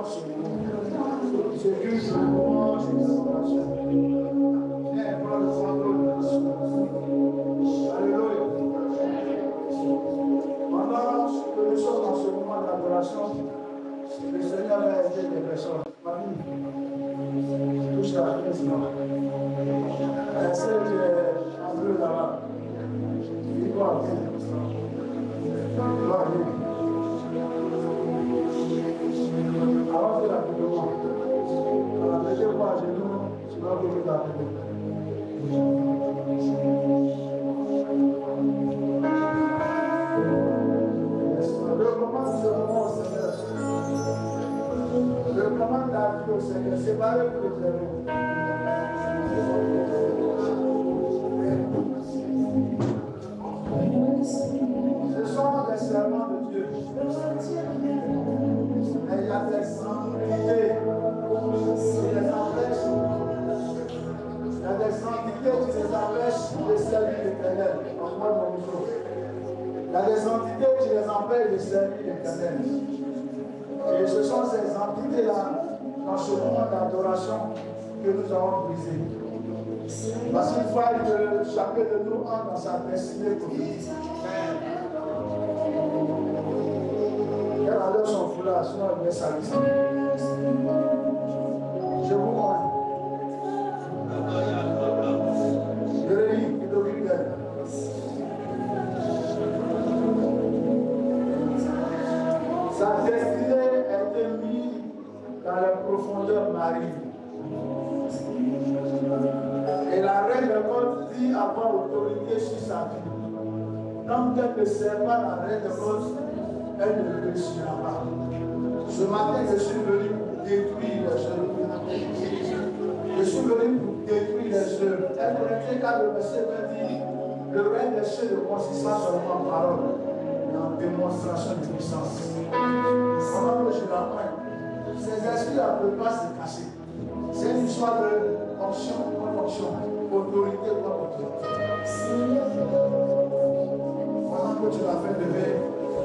honore ce moment. Ce culte de louange et d'adoration. Viens prendre le contrôle de ce moment. Alléluia. Pendant que nous sommes dans ce moment d'adoration, le Seigneur va aider les personnes. Famille, touche la crise là. Celle qui est en bleu là-bas. Il doit venir. Il doit venir. Avant de la vidéo, mettez-vous à genoux, tu vas venir la vidéo. Recommande ce moment au Seigneur. Recommande la vie au Seigneur. Séparez pour les zéros. Ce sont les serments de Dieu. Mais il y a des entités qui les empêchent. Il y a des entités qui les empêchent de servir l'Éternel. En moi, mon micro. Il y a des entités qui les empêchent de servir l'Éternel. Et ce sont ces entités-là, dans ce moment d'adoration, que nous avons brisé. Parce qu'il faut que chacun de nous entre dans sa destinée prophétique. Quelle allure son foulard, sinon il met sa liste. Je vous montre. Jérémie, il occupe d'elle. Sa destinée a été mise dans la profondeur marine. Et la reine de Côte dit avoir autorité sur sa vie. Tant qu'elle ne sert pas la reine de Côte, elle ne réussira pas. Ce matin, je suis venu pour détruire les œuvres. Je suis venu pour détruire les œuvres. Elle connaît quand le verset me dit le règne des cieux ne consiste pas seulement en parole, mais en démonstration de puissance. Pendant que je l'apprends, ces esprits-là ne peuvent pas se cacher. C'est une histoire de fonction contre fonction, autorité contre autorité. Pendant que tu l'as fait lever,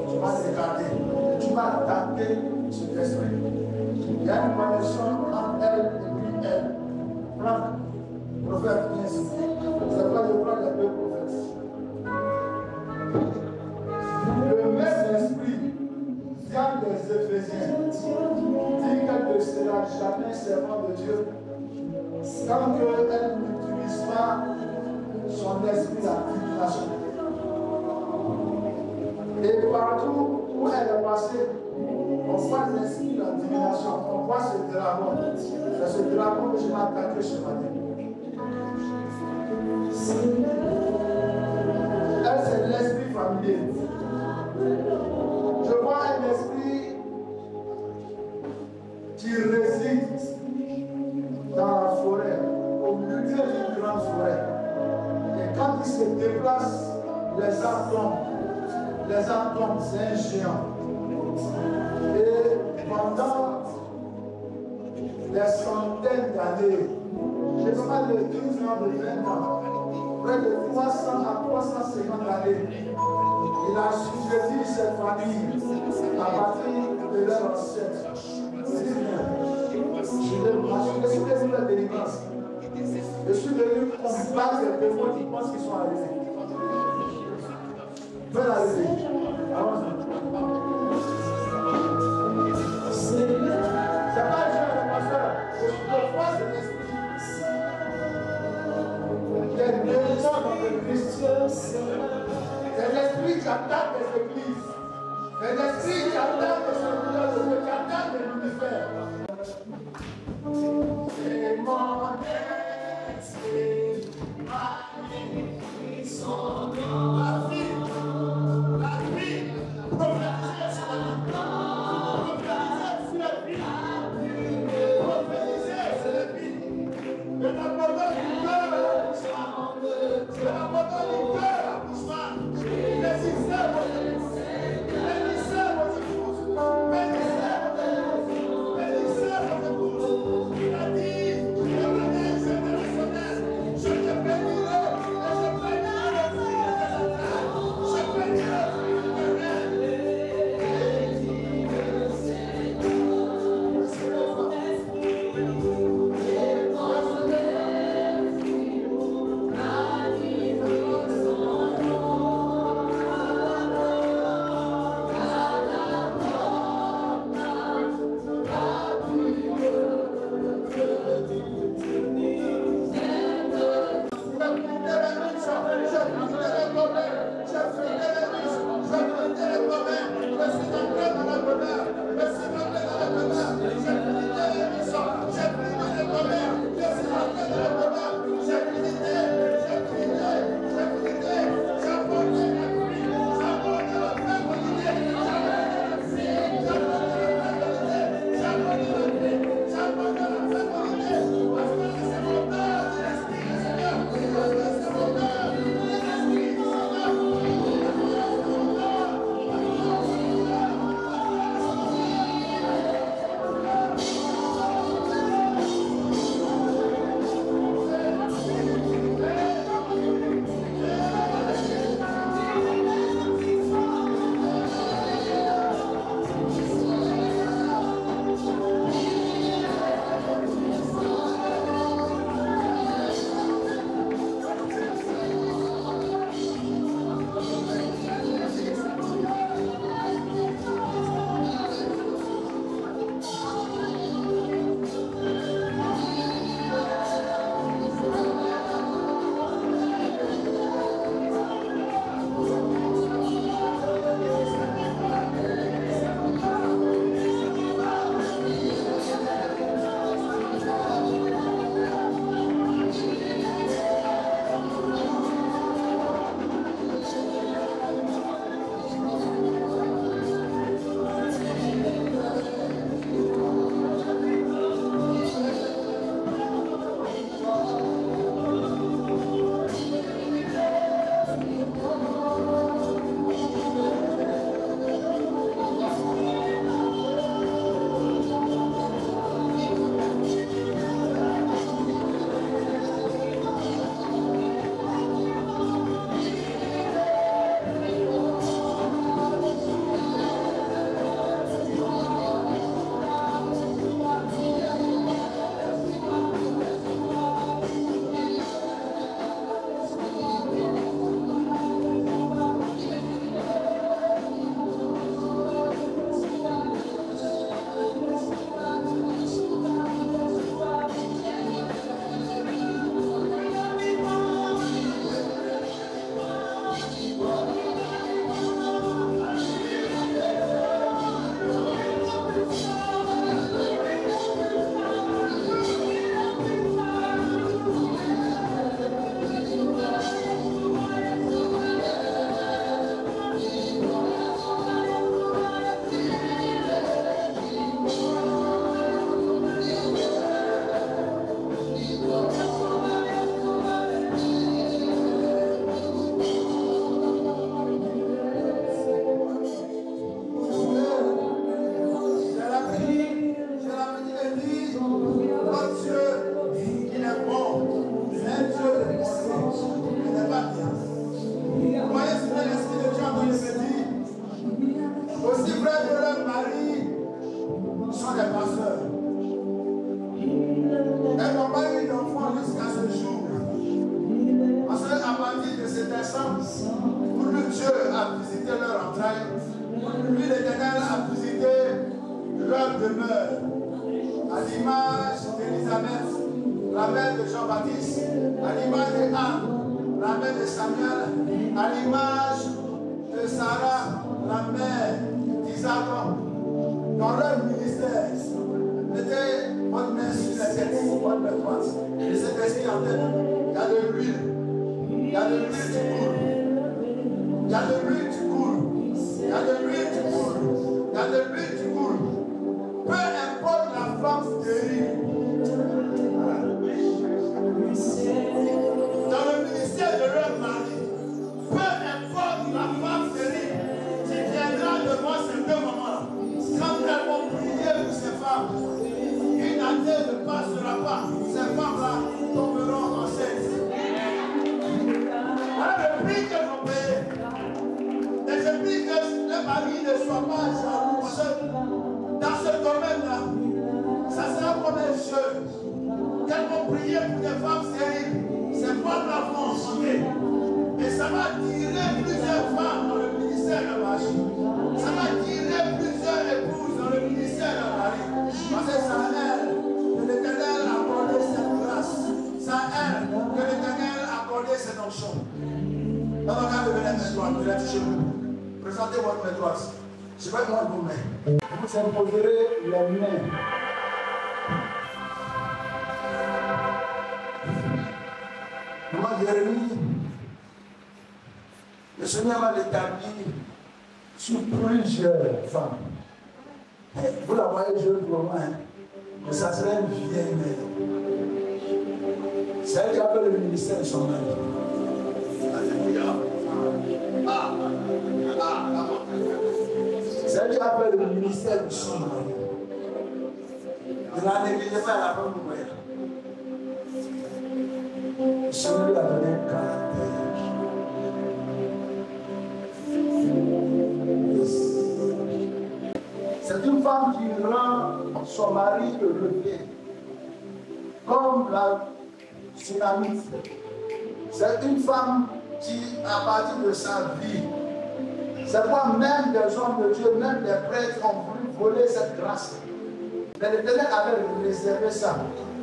tu vas regarder, tu vas attaquer cet esprit. Il y a une connexion entre elle et puis elle. Franck, prophète, viens ici. C'est pas de prendre les deux prophètes. Le même esprit vient des Éphésiens. Dit qu'elle ne sera jamais servant de Dieu tant qu'elle n'utilise pas son esprit d'activation. Et partout où elle est passée, on voit l'esprit de la divination, on voit ce dragon. C'est ce dragon que je vais attaquer ce matin. Elle, c'est l'esprit familier. Je vois un esprit qui réside dans la forêt, au milieu d'une grande forêt. Et quand il se déplace, les arbres tombent. Les arbres tombent, c'est un géant. Et pendant des centaines d'années, je parle de 12 ans, de 20 ans, près de 300 à 350 années, il a suivi cette famille à partir de leur ancêtre. Je suis venu la délivrance. Je suis venu combattre les démons qui pensent qu'ils sont arrivés. Fais la lever. C'est pas un jeu de pasteur. Je vois cet esprit. Il y a des démons dans l'église. C'est l'esprit qui attaque les églises. C'est l'esprit qui attaque les serviteurs de Dieu, qui attaque les ministères. C'est mon esprit, ma vie, son nom. La vie, prophétiser sur la vie. Prophétiser sur la vie. De l'abandon du cœur, de l'abandon du cœur à Bousman. Les systèmes, il a dit, je te bénirai, et je bénirai Jean-Baptiste, à l'image de Anne, la mère de Samuel, à l'image de Sarah, la mère d'Isaac, dans leur ministère, mettez votre main sur la tête, votre main droite, et cet esprit en tête, il y a de l'huile, il y a de l'huile qui coule, il y a de l'huile qui coule, il y a de l'huile qui coule, il y a de l'huile qui coule. Peu importe la femme stérile, dans le ministère de leur mari, peu importe la femme stérile qui viendra devant ces deux moments, quand elles vont prier pour ces femmes, une année ne passera pas, ces femmes-là tomberont enceintes. Voilà le prix que vous payez. Et je prie que le mari ne soit pas jaloux, parce que dans ce domaine-là, ça sera comme un jeu. Qu'elles vont prier pour des femmes stériles, ces femmes-là vont enfanter. Et ça va tirer plusieurs femmes dans le ministère de Marie. Ça va tirer plusieurs épouses dans le ministère de Marie. Parce que c'est à elle que l'Éternel a accordé cette grâce. C'est à elle que l'Éternel a accordé cette onction. Dans le cas de la main droite, de la toucher vous. Présentez votre main droite. Je vais prendre vos mains. Vous imposerez les mains. Moi, Jérémie, le Seigneur m'a établi sur plusieurs femmes. Vous la voyez jeune pour moi, mais ça serait une vieille mère. C'est elle qui a fait le ministère de son mari. C'est elle qui a fait le ministère de son mari. Ne la négligez pas à la femme de moi. Le Seigneur lui a donné un caractère. C'est une femme qui rend son mari heureux, comme la tsunami. C'est une femme qui, à partir de sa vie, c'est pourquoi même des hommes de Dieu, même des prêtres ont voulu voler cette grâce. Mais l'Éternel avait réservé ça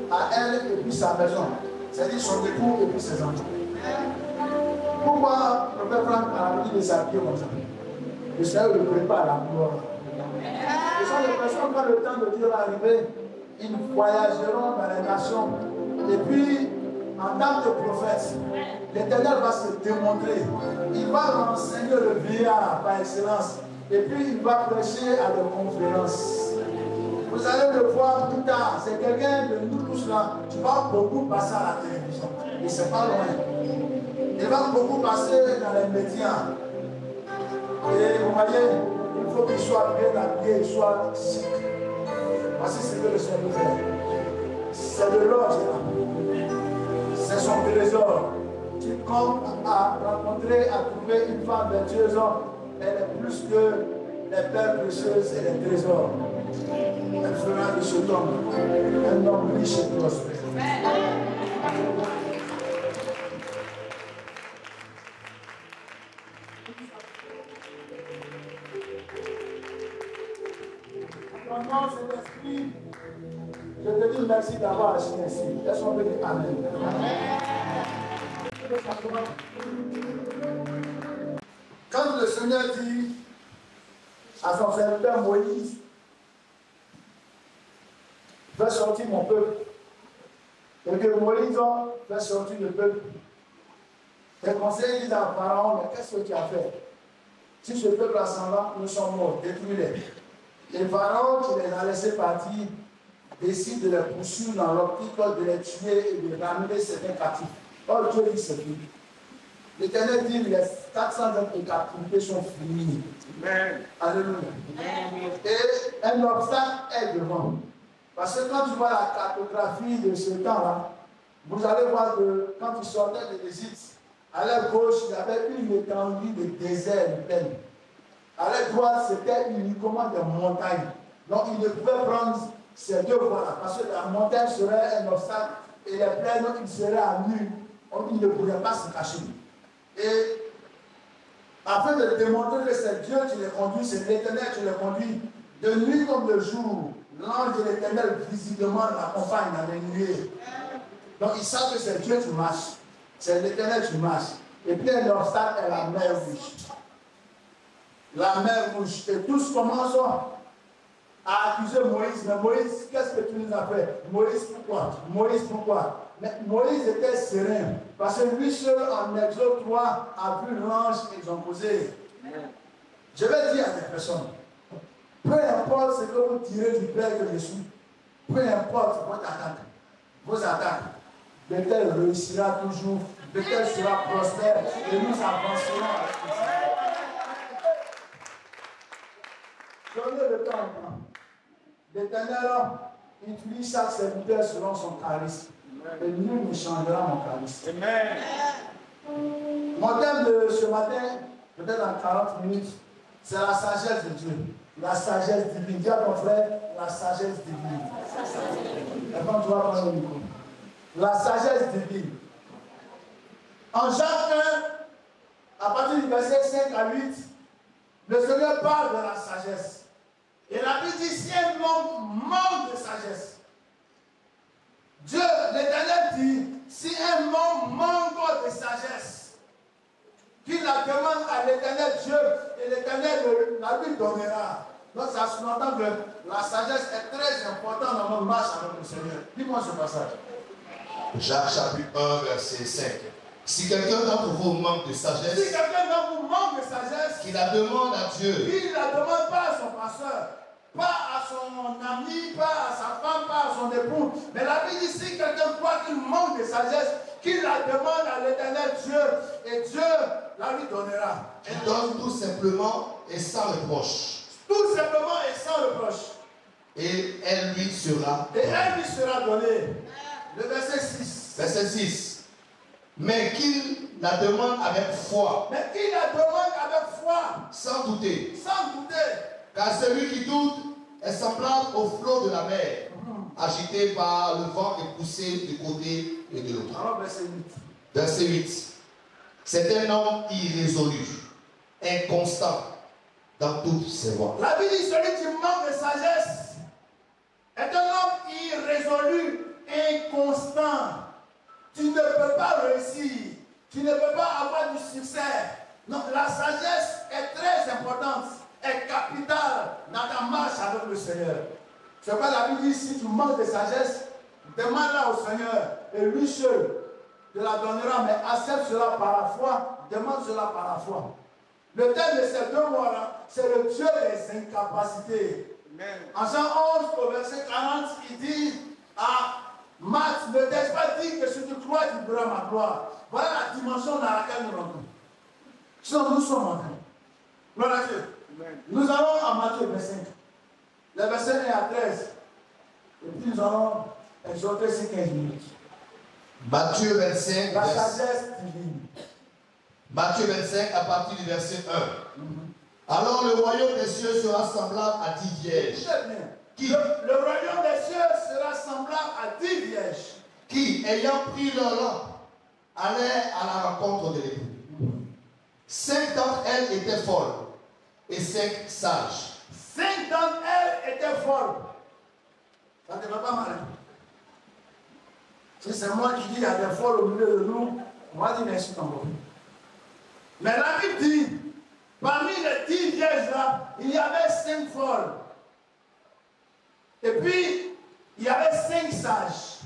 à elle et puis sa maison. C'est-à-dire son époux et puis ses enfants. Pourquoi le père Franck a dit de s'habiller comme ça? Le Seigneur le prépare à la gloire. Ce sont les personnes, quand le temps de Dieu va arriver, ils voyageront dans les nations. Et puis, en tant que prophète, l'Éternel va se démontrer. Il va renseigner le vieillard par excellence. Et puis, il va prêcher à des conférences. Vous allez le voir plus tard. C'est quelqu'un de nous tous là. Tu vas beaucoup passer à la télévision. Et c'est pas loin. Il va beaucoup passer dans les médias. Et vous voyez, il faut qu'il soit bien habillé, qu'il soit chic. Voici ce que le Seigneur nous fait. C'est de l'or, c'est son trésor. Quiconque a rencontré, a trouvé une femme vertueuse, elle est plus que les perles précieuses et les trésors. Elle fera de cet homme un homme riche et prospère. Maintenant, cet esprit, je te dis merci d'avoir acheté ici. Est-ce qu'on peut dire Amen? Quand le Seigneur dit à son serviteur Moïse, fais sortir mon peuple, et que Moïse fait sortir le peuple, les conseillers disent à Pharaon, mais qu'est-ce que tu as fait? Si ce peuple s'en va, nous sommes morts, détruis-les. Et Pharaon, qui les a laissés partir, décide de les poursuivre dans l'optique de les tuer et de ramener certains captifs. Or, Dieu dit c'est fini. L'Éternel dit les 400 ans de captivité sont finis. Amen. Alléluia. Et un obstacle est devant. Parce que quand tu vois la cartographie de ce temps-là, vous allez voir que quand ils sortaient de l'Égypte, à leur gauche, il y avait une étendue de désert, de plaine. À leur droite, c'était uniquement des montagnes. Donc, ils ne pouvaient prendre ces deux voies-là, parce que la montagne serait un obstacle et les plaines, ils seraient à nu. Ils ne pourraient pas se cacher. Et afin de démontrer que c'est Dieu qui les conduit, c'est l'Éternel qui les conduit, de nuit comme de jour, l'ange de l'Éternel visiblement l'accompagne dans les nuées. Donc ils savent que c'est Dieu qui marche. C'est l'Éternel qui marche. Et puis l'obstacle est la mer rouge. La mer rouge. Et tous commencent à accuser Moïse. Mais Moïse, qu'est-ce que tu nous as fait? Moïse, pourquoi? Moïse, pourquoi? Mais Moïse était serein. Parce que lui seul, en Exode 3, a vu l'ange qu'ils ont posé. Je vais dire à des personnes, peu importe ce que vous tirez du Père que je suis, peu importe vos attaques, Bethel réussira toujours, Bethel sera prospère et nous avancerons avec ça. Donnez le temps. L'Éternel utilise chaque serviteur selon son charisme. Et nul ne changera mon charisme. Amen. Mon thème de ce matin, peut-être dans 40 minutes, c'est la sagesse de Dieu. La sagesse divine. Dis à ton frère, la sagesse divine. Et quand tu vas prendre le micro. La sagesse divine. En Jacques 1, à partir du verset 5 à 8, le Seigneur parle de la sagesse. Et la Bible dit, si un homme manque de sagesse, Dieu, l'Éternel dit, si un homme manque de sagesse, qu'il la demande à l'Éternel Dieu, et l'Éternel la lui donnera. Donc ça sous-entend que la sagesse est très importante dans notre marche avec le Seigneur. Dis-moi ce passage. Jacques chapitre 1, verset 5. Si quelqu'un d'entre vous manque de sagesse, si quelqu'un d'entre vous manque de sagesse, qu'il la demande à Dieu. Qu'il ne la demande pas à son pasteur, pas à son ami, pas à sa femme, pas à son époux. Mais la Bible dit, si quelqu'un croit qu'il manque de sagesse, qu'il la demande à l'Éternel Dieu, et Dieu la lui donnera. Il donne tout simplement et sans reproche. Tout simplement et sans reproche. Et elle lui sera donnée. Et elle lui sera donnée. Le verset 6. Verset 6. Mais qu'il la demande avec foi. Mais qu'il la demande avec foi. Sans douter. Sans douter. Car celui qui doute est semblable au flot de la mer, agité par le vent et poussé de côté et de l'autre. Alors, verset 8. Verset 8. C'est un homme irrésolu, inconstant dans toutes ses voies. La Bible dit, celui qui manque de sagesse est un homme irrésolu, inconstant. Tu ne peux pas réussir. Tu ne peux pas avoir du succès. Donc la sagesse est très importante, est capitale dans ta marche avec le Seigneur. C'est pourquoi la Bible dit, si tu manques de sagesse, demande-la au Seigneur et lui seul te la donnera, mais accepte cela par la foi, demande cela par la foi. Le thème de ces 2 mois-là, c'est le Dieu des incapacités. Amen. En Jean 11, au verset 40, il dit à Marc, ne t'ai-je pas dit que si tu crois, tu verras ma gloire. Voilà la dimension dans laquelle nous rentrons. Nous sommes en train. Gloire à Dieu. Amen. Nous allons à Matthieu 25, les versets 1 à 13. Et puis nous allons exhorter ces 15 minutes. Matthieu 25. La sagesse divine. Matthieu 25 à partir du verset 1. Alors le royaume des cieux sera semblable à 10 vierges. Qui, le royaume des cieux sera semblable à 10 vierges. Qui, ayant pris leur lampe, allaient à la rencontre de l'époux. 5 d'entre elles étaient folles et 5 sages. 5 d'entre elles étaient folles. Ça ne te fait pas mal. Si c'est moi qui dis qu'il y a des folles au milieu de nous, on va dire merci encore. Mais la Bible dit, parmi les 10 vierges là, il y avait 5 folles. Et puis, il y avait 5 sages.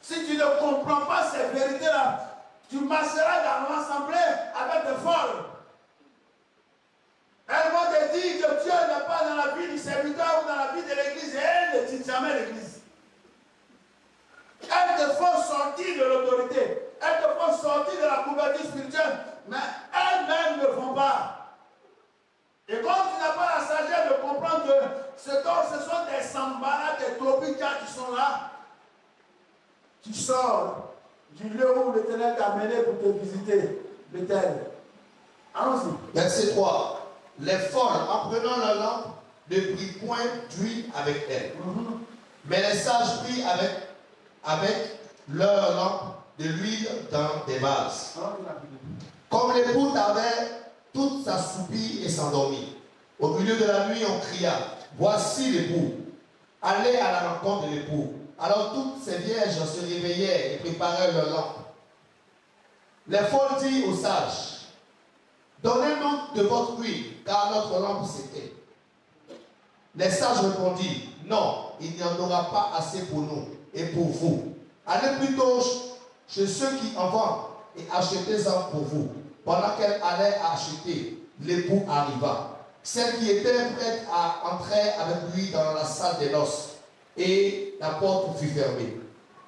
Si tu ne comprends pas ces vérités-là, tu marcheras dans l'assemblée avec des folles. Elles vont te dire que Dieu n'est pas dans la vie du serviteur ou dans la vie de l'église et elles ne tiennent jamais l'église. Elles te font sortir de l'autorité. Elles te font sortir de la couverture spirituelle. Mais elles-mêmes ne vont pas. Et comme tu n'as pas la sagesse de comprendre que ce sont des sambalas, des tobikas qui sont là, tu sors du lieu où l'Éternel t'a amené pour te visiter, Bethel. Allons-y. Verset 3. Les folles, en prenant leur lampe, ne prirent point d'huile avec elles. Mais les sages prirent avec leur lampe de l'huile dans des vases. Comme l'époux avait toute s'assoupit et s'endormit. Au milieu de la nuit, on cria, voici l'époux. Allez à la rencontre de l'époux. Alors toutes ces vierges se réveillaient et préparaient leurs lampes. Les folles dirent aux sages, donnez-nous de votre huile, car notre lampe s'éteint. Les sages répondirent, non, il n'y en aura pas assez pour nous et pour vous. Allez plutôt chez ceux qui en vendent et achetez-en pour vous. Pendant qu'elle allait acheter, l'époux arriva. Celle qui était prête à entrer avec lui dans la salle des noces, et la porte fut fermée.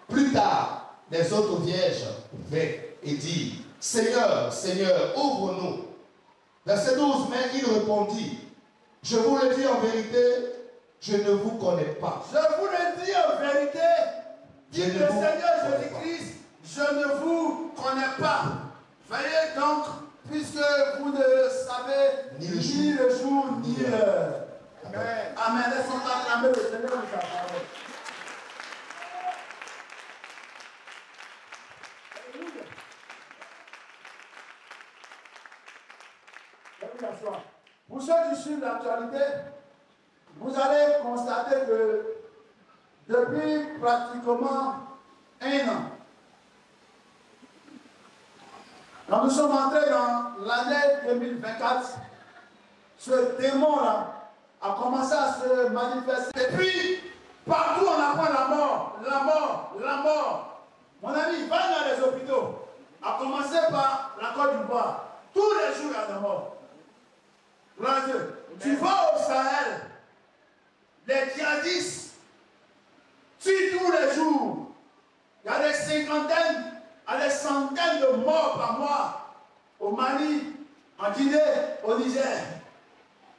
Plus tard, les autres vierges vinrent et dirent, Seigneur, Seigneur, ouvre-nous. Verset 12, mais il répondit, je vous le dis en vérité, je ne vous connais pas. Je vous le dis en vérité, dit le Seigneur Jésus-Christ, je ne vous connais pas. Veuillez donc, puisque vous ne savez ni le jour ni l'heure. Amen. Amen. Laissons acclamer le Seigneur de sa parole. Alléluia. Pour ceux qui suivent l'actualité, vous allez constater que depuis pratiquement un an, quand nous sommes entrés dans l'année 2024, ce démon-là a commencé à se manifester. Et puis, partout on apprend la mort, la mort, la mort. Mon ami, va dans les hôpitaux, à commencer par la Côte d'Ivoire. Tous les jours, il y a des morts. Gloire à Dieu. Tu vas au Sahel, les djihadistes tuent tous les jours. Il y a des cinquantaines, il y a des centaines de morts par mois au Mali, en Guinée, au Niger.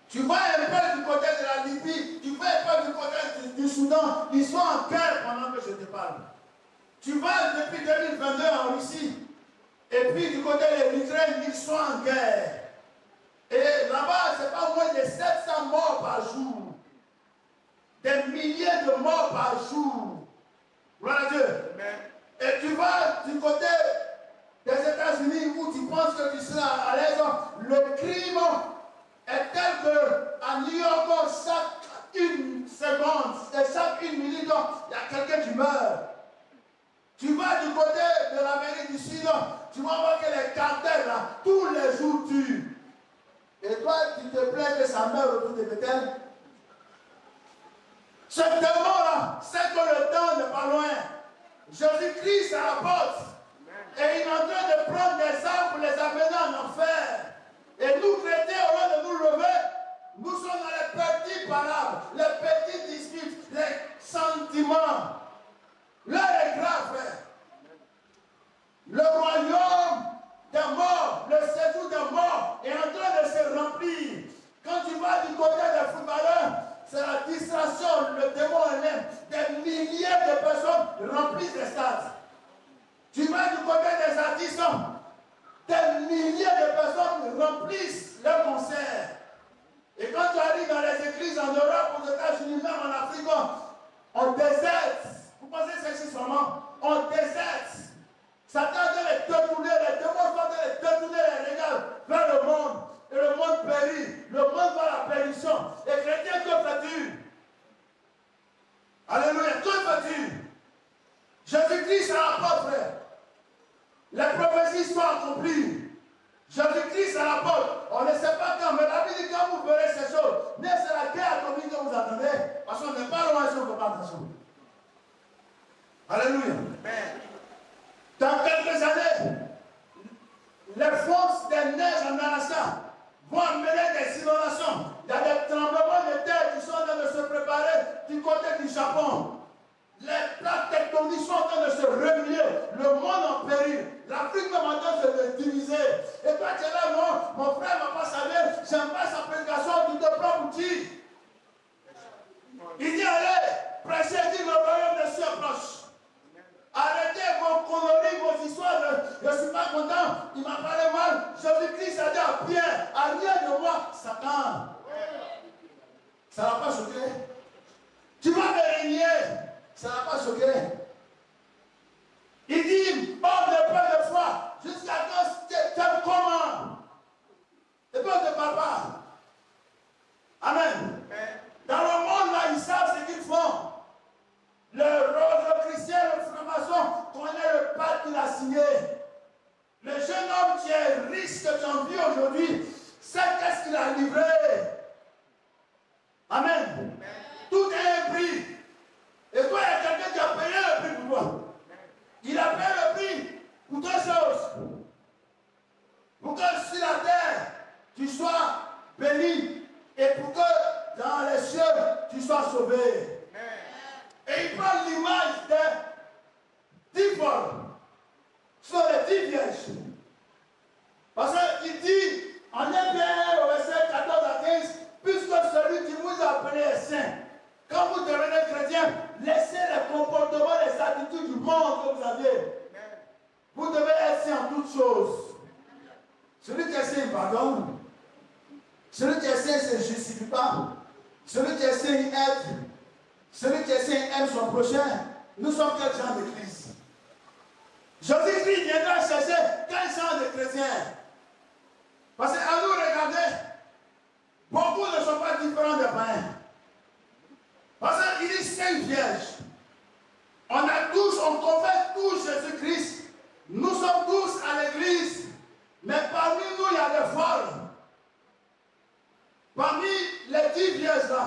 Tu vois un peu du côté de la Libye, tu vois un peu du côté du Soudan, ils sont en guerre pendant que je te parle. Tu vas depuis 2022 en Russie, et puis du côté de l'Ukraine, ils sont en guerre. Et là-bas, c'est pas moins de 700 morts par jour. Des milliers de morts par jour. Gloire à Dieu. Et tu vas du côté des États-Unis où tu penses que tu seras à l'aise. Le crime est tel qu'à New York, chaque une seconde, et chaque une minute, il y a quelqu'un qui meurt. Tu vas du côté de l'Amérique du Sud, tu vas voir que les cartels, là, tous les jours tuent. Et toi, tu te plains que ça meurt autour de Bethel. Ce démon-là, c'est que le temps n'est pas loin. Jésus-Christ est à la porte. Et il est en train de prendre des armes pour les amener en enfer. Et nous, chrétiens, au lieu de nous lever, nous sommes dans les petites paroles, les petites disputes, les sentiments. L'heure est grave, frère. Le royaume des morts, le séjour des morts est en train de se remplir. Quand tu vas du côté des footballeurs, c'est la distraction, le démon elle-même. Des milliers de personnes remplissent les stades. Tu vas du côté des artistes, des milliers de personnes remplissent leurs concerts. Et quand tu arrives dans les églises en Europe, aux États-Unis, même en Afrique, on déserte. Vous pensez que c'est seulement? On déserte. Satan doit les détourner, les démons doivent les détourner les regards vers le monde. Et le monde périt. Le monde va à la perdition. Et chrétien, que fais-tu? Alléluia, que fais-tu? Jésus-Christ à la porte, frère. Les prophéties sont accomplies. Jésus-Christ à la porte. On ne sait pas quand, mais la Bible dit quand vous verrez ces choses. Mais c'est la guerre atomique que vous attendez. Parce qu'on n'est pas loin si on ne fait pas attention. Alléluia. Amen. Dans quelques années, les forces des neiges en Alaska vont amener des inondations. Il y a des tremblements de terre qui sont en train de se préparer du côté du Japon. Les plaques tectoniques sont en train de se remuer. Le monde en péril. L'Afrique même en train de se diviser. Et toi, tu es là, non, mon frère ne va pas saluer. J'aime pas sa prédication, tu te prends pour qui? Il dit, allez, prêchez, dit le royaume des cieux proche. Arrêtez vos conneries, vos histoires. Je ne suis pas content. Il m'a parlé mal. Jésus-Christ a dit à Pierre, à rien de moi, Satan. Ça ne va pas choquer. Tu vas me régner. Ça ne va pas choquer. Il dit, homme de peu de foi, jusqu'à quand tu t'aimes comment? Et puis on ne te parle pas. Amen. Dans le monde là, ils savent ce qu'ils font. Le rose tu es riche, que tu en vis aujourd'hui, c'est qu'est-ce qu'il a livré. Amen. Tout est un prix. Et toi, il y a quelqu'un qui a payé le prix pour toi. Il a payé le prix pour deux choses. Pour que sur la terre, tu sois béni. Et pour que dans les cieux, tu sois sauvé. Et il prend l'image des 10 folles. Ce sont les 10 vierges. Parce qu'il dit, en 1 Pierre, au verset 14 à 15, puisque celui qui vous a appelé est saint, quand vous devenez chrétien, laissez les comportements, les attitudes du monde que vous avez. Vous devez être saint en toutes choses. Celui qui est saint, il pardonne. Celui qui est saint ne se justifie pas. Celui qui est saint, il aide. Celui qui est saint aime son prochain. Nous sommes quel genre d'église? Jésus-Christ viendra chercher quel genre de chrétiens. Parce qu'à nous regarder, beaucoup ne sont pas différents des païens. Parce qu'il dit 5 vierges. On confesse tous Jésus-Christ. Nous sommes tous à l'église. Mais parmi nous, il y a des folles. Parmi les 10 vierges là,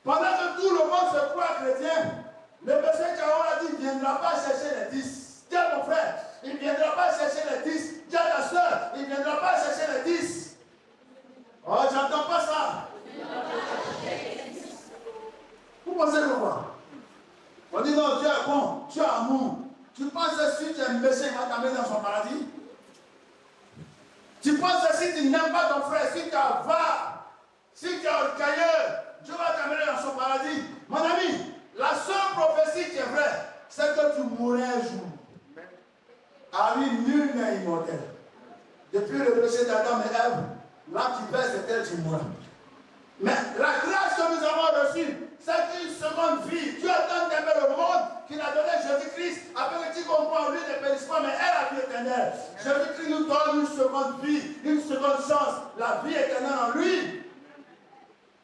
pendant que tout le monde se croit chrétien, le monsieur Caron a dit, il ne viendra pas chercher les 10. Dis mon frère, il ne viendra pas chercher les 10. Dis à ta soeur, il ne viendra pas chercher les 10. Oh, j'entends pas ça. Vous pensez quoi? On dit non, Dieu est bon, Dieu est amour. Tu penses que si tu es méchant, il va t'amener dans son paradis? Tu penses que si tu n'aimes pas ton frère, si tu es avare, si tu es orgueilleux, Dieu va t'amener dans son paradis? Mon ami, la seule prophétie qui est vraie, c'est que tu mourrais un jour. Ah oui, nul n'est immortel. Depuis le péché d'Adam et Ève, là tu pèses c'est tel tu mourras. Mais la grâce que nous avons reçue, c'est une seconde vie. Dieu a tant aimé le monde qu'il a donné Jésus-Christ, afin que tu comprends en lui ne périsse pas, mais elle a vie éternelle. Jésus-Christ nous donne une seconde vie, une seconde chance, la vie éternelle en lui.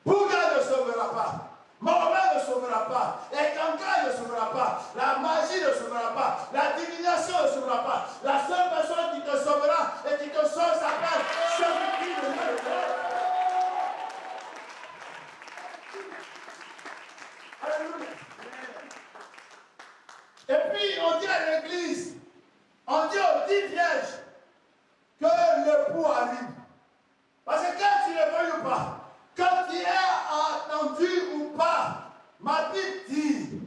Bouddha ne sauvera pas. Mahomet ne sauvera pas. Ekanka ne sauvera pas. La magie ne sauvera pas. La divination ne sauvera pas. La seule personne qui te sauvera et qui te sauve s'appelle Jésus-Christ de Nazareth. Alléluia. Et puis on dit à l'église, on dit aux 10 vierges que l'époux arrive. Parce que quand tu ne veux ou pas, quand tu es attendu ou pas, ma Bible dit,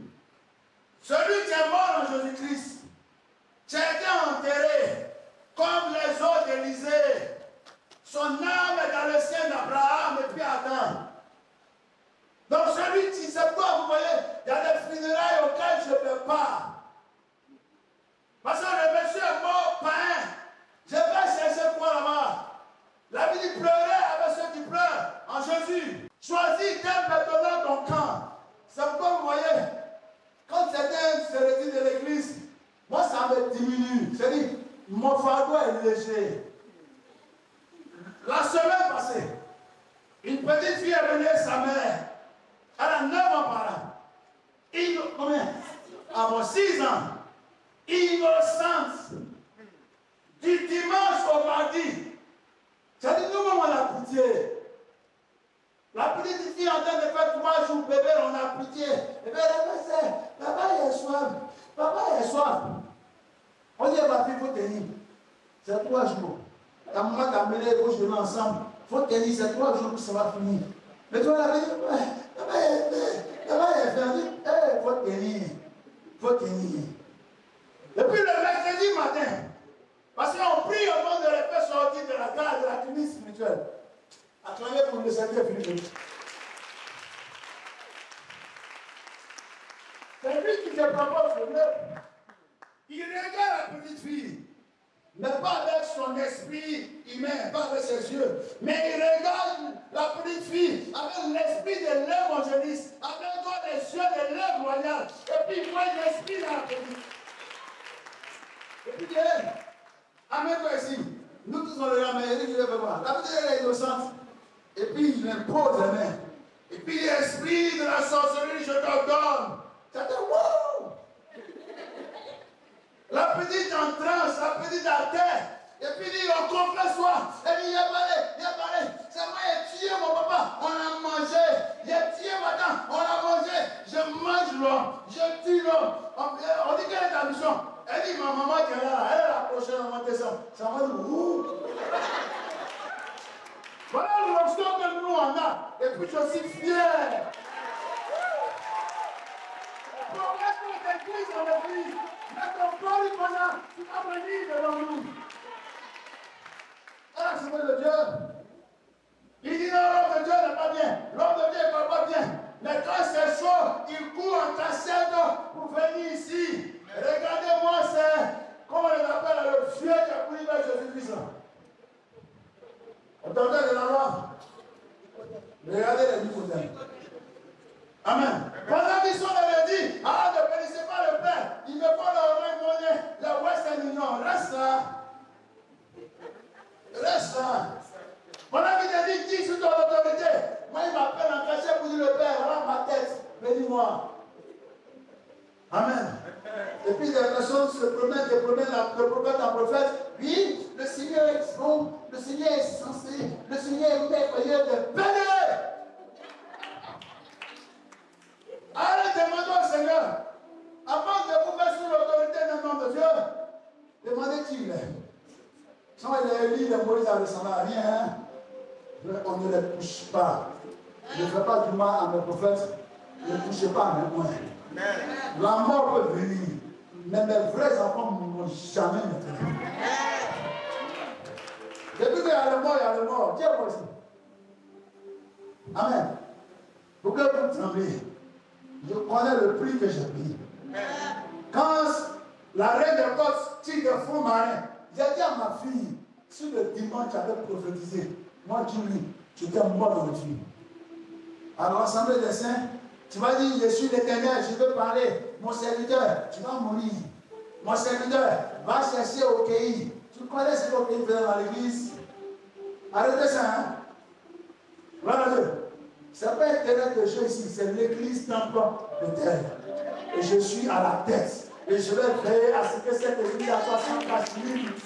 celui qui est mort en Jésus-Christ, qui a été enterré comme les autres d'Élisée, son âme est dans le ciel d'Abraham et puis Adam. Donc celui qui sait quoi, vous voyez, il y a des funérailles auxquelles je ne peux pas. Parce que le monsieur est mort païen. Je vais chercher quoi là-bas? La Bible dit pleurer avec ceux qui pleurent en Jésus. Choisis d'être maintenant ton camp. C'est pourquoi vous voyez, quand certains se retirent de l'église, moi ça me diminue. C'est-à-dire, mon fardeau est léger. La semaine passée, une petite fille est venue avec sa mère. Elle a 9 ans par là. Combien? Avant 6 ans. Innocente. Du dimanche au mardi. C'est-à-dire, nous-mêmes, on a pitié. La petite fille en train de faire 3 jours bébé, on a pitié. Et bien, elle dit, papa, il est soif. Papa, il est soif. On dit, ma fille, il faut tenir. C'est 3 jours. Ta maman t'a amené, il faut jouer ensemble. Il faut tenir, c'est 3 jours que ça va finir. Mais toi, elle a dit, papa, il est fermé. Il faut tenir. Il faut tenir. Et puis le mercredi matin, parce qu'on prie au moment de les faire sortir de la gare, de la clinique spirituelle. Acclamez pour le Seigneur Philippe. C'est lui qui te propose le neuf. Il regarde la petite fille, mais pas avec son esprit humain, pas avec ses yeux, mais il regarde la petite fille avec l'esprit de l'évangéliste, avec les yeux de l'œuvre royale, et puis il voit l'esprit dans la petite. Et puis il dit, amène-toi ici. Nous tous on le ramène, il veut voir. La petite elle est innocente. Et puis il impose les mains. Et puis l'esprit de la sorcellerie, je te donne. Ça te wow! La petite en transe, la petite à terre. Et puis ça va dire ouh. Voilà l'onction que nous on a. Et puis je suis fier. Pour être l'église en église, notre corps qu'on a, tu vas venir devant nous. Ah, c'est vrai de Dieu. Il dit non, l'homme de Dieu n'est pas bien. L'homme de Dieu n'est pas bien. Mais quand c'est chaud, il court en cassette pour venir ici. Regardez-moi, c'est, comment on appelle, le vieux qui a couru vers Jésus-Christ. Entendez de la loi. Regardez les Nicodèmes. Amen. Pendant qu'ils sont là, il dit, ah, ne bénissez pas le Père. Il ne faut leur donner la ouest et l'union. Reste là. Reste là. Pendant qu'il te dit, qui sous ton autorité? Moi, il m'appelle en cachet pour dire le Père, voilà ma tête. Bénis-moi. Amen. Et puis les personnes se promènent, le prophète en prophète. Oui, le Seigneur est bon, le Seigneur est censé, le Seigneur est merveilleux de bénir. Allez, demandons au Seigneur, avant de vous mettre sous l'autorité d'un homme de Dieu, demandez qui il est. Sans les Élie, les Moïse, ça ne ressemble à rien. Hein? On ne les touche pas. Ne fais pas du mal à mes prophètes. Ne touchez pas à mes moyens. La mort peut venir. Mais mes vrais enfants ne m'ont jamais maintenu. Depuis qu'il y a le mort, il y a le mort. Dieu moi ici. Amen. Pour que vous tremblez. Je connais le prix que j'ai payé. Quand la reine de Côte tire de fond marin, j'ai dit à ma fille, si le dimanche avait prophétisé, moi tu lui, tu étais mort dans le Dieu. Alors, l'assemblée des saints, tu vas dire, je suis l'Éternel, je veux parler. Mon serviteur, tu vas mourir. Mon serviteur, va chercher au pays. Tu connais ce que pays faisait dans l'église? Arrêtez ça, hein? Voilà Dieu. Ce n'est pas un terrain de jeu ici, c'est l'église temple de terre. Et je suis à la tête. Et je vais veiller à ce que cette église soit sans casse limite.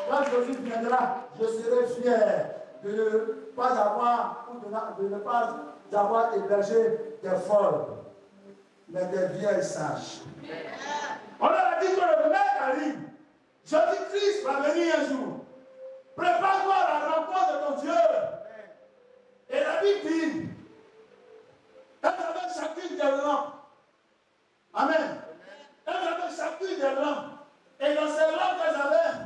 Quand Jésus viendra, je serai fier de ne pas avoir, ou de ne pas avoir hébergé des folles, mais des vieilles sages. On a dit que le mec arrive. Jésus-Christ va venir un jour. Prépare-toi à la rencontre de ton Dieu. Et la Bible dit, elle avait chacune des lampes. Amen. Elle avait chacune des lampes. Et dans ces lampes qu'elles avaient,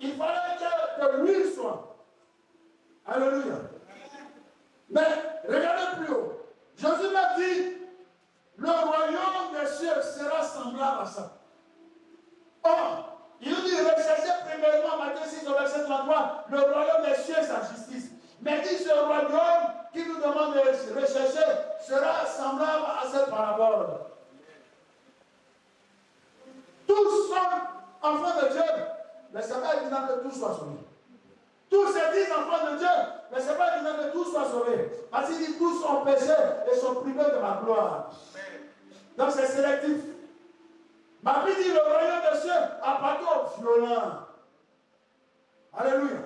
il fallait que l'huile soit. Alléluia. Mais regardez plus haut. Jésus m'a dit, le royaume des cieux sera semblable à ça. Or, il nous dit, recherchez premièrement, Matthieu 6, verset 33, le royaume des cieux, sa justice. Mais dit, ce royaume qui nous demande de rechercher sera semblable à cette parabole. Tous sont enfants de Dieu, mais ce n'est pas évident que tous soient sauvés. Tous se disent enfants de Dieu, mais ce n'est pas évident que tous soient sauvés. Parce qu'il dit tous ont péché et sont privés de ma gloire. Donc c'est sélectif. Ma Bible dit le royaume des cieux appartient aux violents. Alléluia.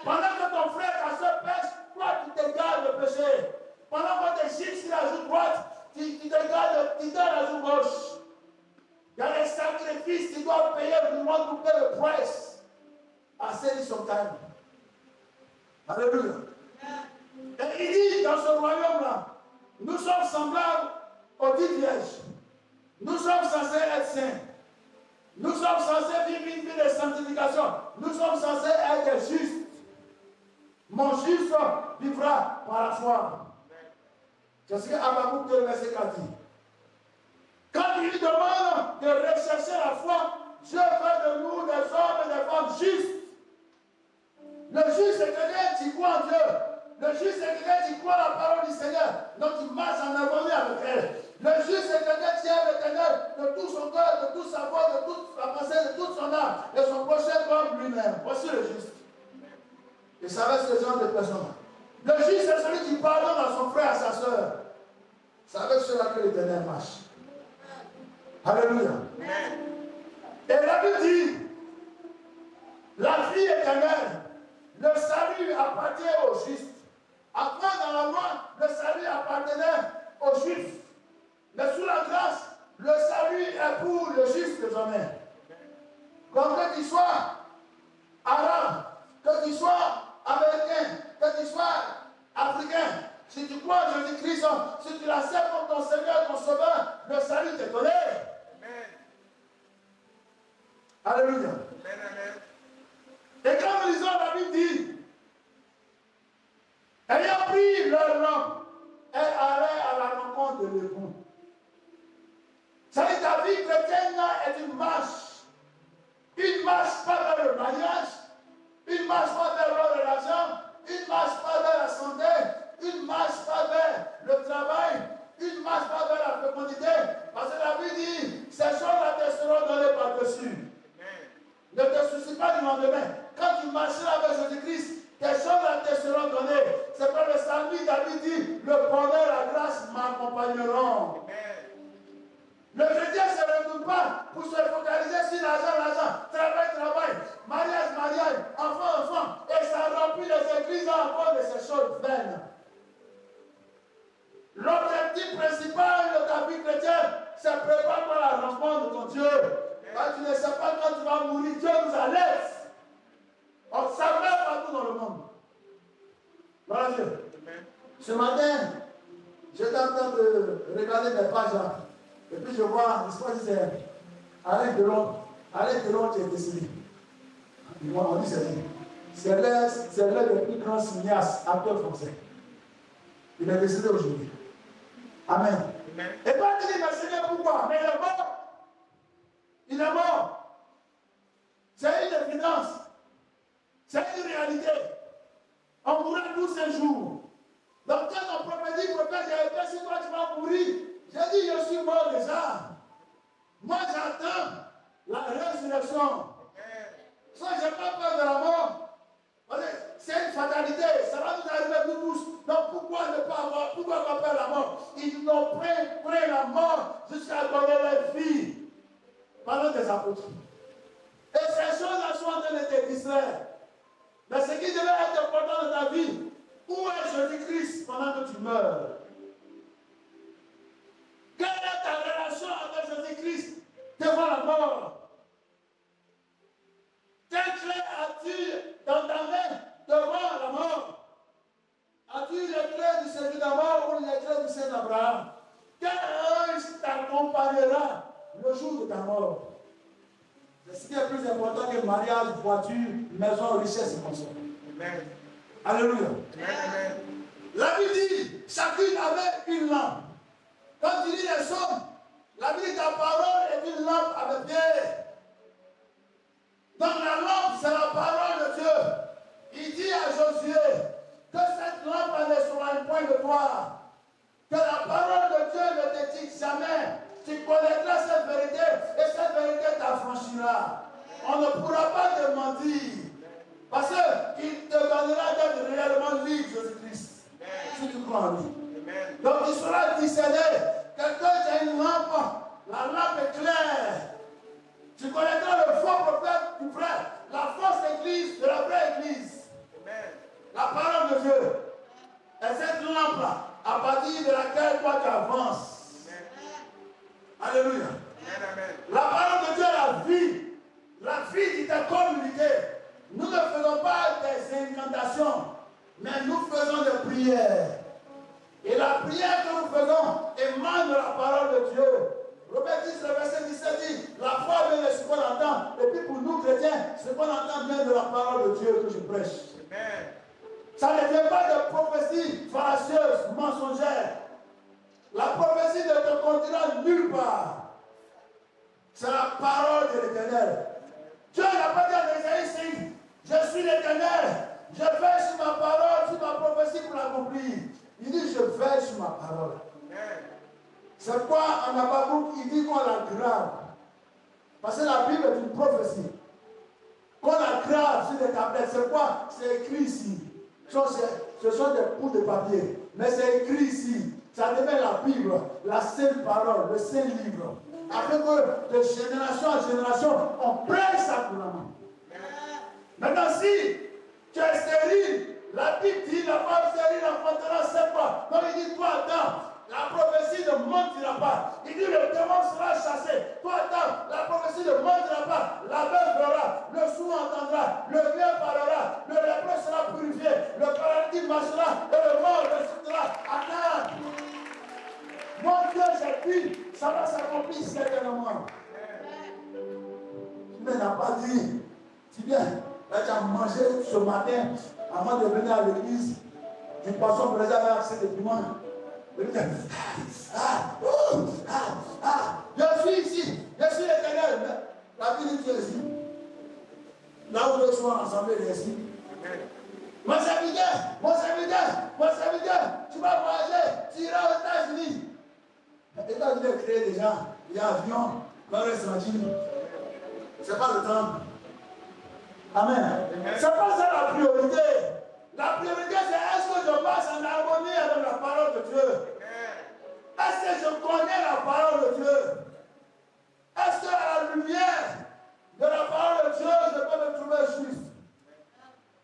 Pendant que ton frère, ta soeur pêche, toi tu te gardes le péché. Pendant que tu gifles sur la joue droite, tu te gardes la joue gauche. Il y a des sacrifices, tu dois payer le monde pour payer le price. Assez son time. Alléluia. Et il dit dans ce royaume-là, nous sommes semblables aux 10 vierges. Nous sommes censés être saints. Nous sommes censés vivre une vie de sanctification. Nous sommes censés être justes. Mon juste vivra par la foi. C'est ce que Habakkuk 2, verset 4 dit. Quand il demande de rechercher la foi, Dieu fait de nous des hommes et des femmes justes. Le juste, c'est quelqu'un qui croit en Dieu. Le juste, c'est quelqu'un qui croit la parole du Seigneur. Donc il marche en harmonie avec elle. Le juste, c'est quelqu'un qui aime l'Éternel de tout son cœur, de toute sa voix, de toute sa pensée, de toute son âme. Et son prochain comme lui-même. Voici le juste. Et ça reste ce genre de personnes. Le juste, c'est celui qui pardonne à son frère, à sa soeur. C'est avec cela que l'Éternel marche. Alléluia. Et la Bible dit, la vie éternelle, le salut appartient aux justes. Avant, dans la loi, le salut appartenait aux juifs. Mais sous la grâce, le salut est pour le juste désormais. Comme que qu'il soit, qu'il soit africain, si tu crois en Jésus-Christ, si tu l'acceptes comme ton Seigneur, ton Sauveur, le salut t'est donné. Amen. Alléluia. Amen, amen. Et quand nous lisons la Bible dit, ayant pris leur lampe, elle allait à la rencontre de l'époux. Ça dit, ta vie chrétienne est une marche. Une marche pas vers le mariage, une marche pas vers l'or et l'argent, une marche pas vers la santé, une marche pas vers le travail, une marche pas vers la fécondité. Parce que la Bible dit, ces choses-là te seront données par-dessus. Ne te soucie pas du lendemain. Quand tu marcheras avec Jésus-Christ, tes choses-là te seront données. C'est comme le psalmiste David dit, le bonheur et la grâce m'accompagneront. Le chrétien ne se retourne pas pour se focaliser sur l'argent, travail, mariage, enfant, et ça remplit les églises encore de ces choses vaines. L'objectif principal de ta vie chrétienne, c'est préparer pour la rencontre de ton Dieu. Quand tu ne sais pas quand tu vas mourir, Dieu nous alerce. On s'avère partout dans le monde. Voilà Dieu. Ce matin, j'étais en train de regarder mes pages là. Et puis je vois, je sais pas si c'est Alain Delon qui est décédé. On dit c'est l'un des plus grands cinéastes, acteurs français. Il est décédé aujourd'hui. Amen. Amen. Et pas dire, mais Seigneur, pourquoi? Mais il est mort. Il est mort. C'est une évidence. C'est une réalité. On mourra tous un jour. Donc quand on prophétise, j'avais fait si toi tu vas mourir. J'ai dit, je suis mort déjà. Moi, j'attends la résurrection. Ça, je n'ai pas peur de la mort. C'est une fatalité. Ça va nous arriver nous tous. Donc, pourquoi ne pas avoir, pourquoi avoir peur de la mort? Ils n'ont pris la mort jusqu'à donner leur vie. Parlons des apôtres. Et ces choses-là sont en train de te distraire. Mais ce qui devait être important dans ta vie, où est Jésus-Christ pendant que tu meurs? Quelle est ta relation avec Jésus-Christ devant la mort? Quelle clé as-tu dans ta main devant la mort? As-tu les clés du Seigneur d'Abraham ou les clés du Seigneur d'Abraham? Quel ange t'accompagnera le jour de ta mort? C'est ce qui est plus important que mariage, voiture, maison, richesse et consort. Amen. Alléluia. Amen. La Bible dit, chacune avait une lampe. Quand tu lis les psaumes, la Bible dit ta parole est une lampe à mes pieds. Donc la lampe, c'est la parole de Dieu. Il dit à Josué que cette lampe ne soit un point de toi. Que la parole de Dieu ne te quitte jamais. Tu connaîtras cette vérité et cette vérité t'affranchira. On ne pourra pas te mentir. Parce qu'il te donnera d'être réellement libre, Jésus-Christ. Si tu crois en lui. Donc il sera discerné. Quelqu'un qui a une lampe, la lampe est claire. Tu connaîtras le faux prophète du vrai, la fausse église de la vraie église. La parole de Dieu. Et cette lampe-là, à partir de laquelle toi tu avances. Alléluia. La parole de Dieu est la vie. La vie qui t'a communiqué. Nous ne faisons pas des incantations, mais nous faisons des prières. Et la prière que nous faisons émane de la parole de Dieu. Romains 10, le verset 17 dit, la foi vient de ce qu'on entend. Et puis pour nous chrétiens, ce qu'on entend vient de la parole de Dieu que je prêche. Amen. Ça ne vient pas de prophéties fallacieuses, mensongères. La prophétie ne te conduira nulle part. C'est la parole de l'Éternel. Dieu n'a pas dit à Ésaïe 5, je suis l'Éternel, je veille sur ma parole, sur ma prophétie pour l'accomplir. Il dit, je veille sur ma parole. C'est quoi en Habakkuk, il dit qu'on la grave. Parce que la Bible est une prophétie. Qu'on la grave sur des tablettes, c'est quoi? C'est écrit ici. Ce sont des bouts de papier. Mais c'est écrit ici. Ça devient la Bible, la sainte parole, le saint livre. Afin que de génération en génération, on prêche ça couramment. Maintenant, si tu es stérile, la Bible dit la femme stérile enfantera 7 mois. Donc il dit, toi attends, la prophétie ne mentira pas. Il dit, le démon sera chassé. Toi attends, la prophétie ne mentira pas. La belle verra, le sourd entendra, le vieux parlera, le lépreux sera purifié, le paralytique marchera. Viens. Là, tu as mangé ce matin, avant de venir à l'église, du poisson braisé avec accès de piment. Je suis ici, je suis l'Éternel. La vie dit, tu es ici. Là où nous sommes ensemble, il est ici. Mon serviteur, tu vas voyager, tu iras aux États-Unis. Les États-Unis ont créé déjà, il y a avion, dans le restaurant. Ce n'est pas le temps. Amen. Ce n'est pas ça la priorité. La priorité, c'est est-ce que je passe en harmonie avec la parole de Dieu? Est-ce que je connais la parole de Dieu? Est-ce qu'à la lumière de la parole de Dieu, je peux me trouver juste?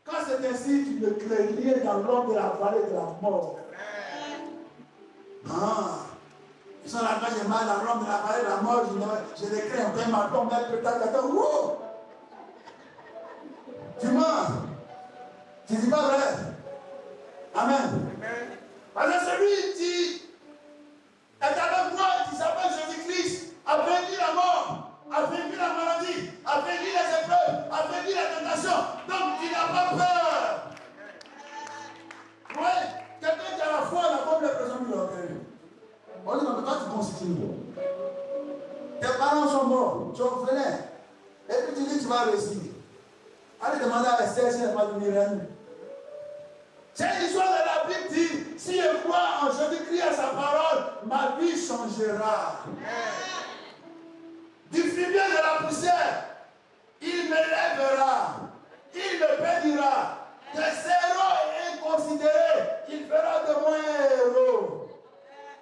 Quand c'est ainsi, tu ne crées rien dans l'ombre de la vallée de la mort. Ils sont là, quand j'ai mal dans l'ombre de la vallée de la mort, je décris un peu ma tombe, peut-être, tu mens. Tu dis pas vrai. Amen. Parce que celui qui est avec moi, qui s'appelle Jésus-Christ, a vaincu la mort, a vaincu la maladie, a vaincu les épreuves, a vaincu la tentation. Donc tu n'as pas peur. Oui, quelqu'un qui a la foi, la bonne personne de l'orgueil. On dit, mais toi tu constitues. Tes parents sont morts, tu es orphelin. Et puis tu dis, tu vas réussir. Allez demander à Esther si elle n'est pas devenue reine. C'est l'histoire de la Bible dit, si je crois en Jésus-Christ à sa parole, ma vie changera. Du fumier de la poussière, il me lèvera, il me bénira. Tes héros inconsidérés, il fera de moi un héros.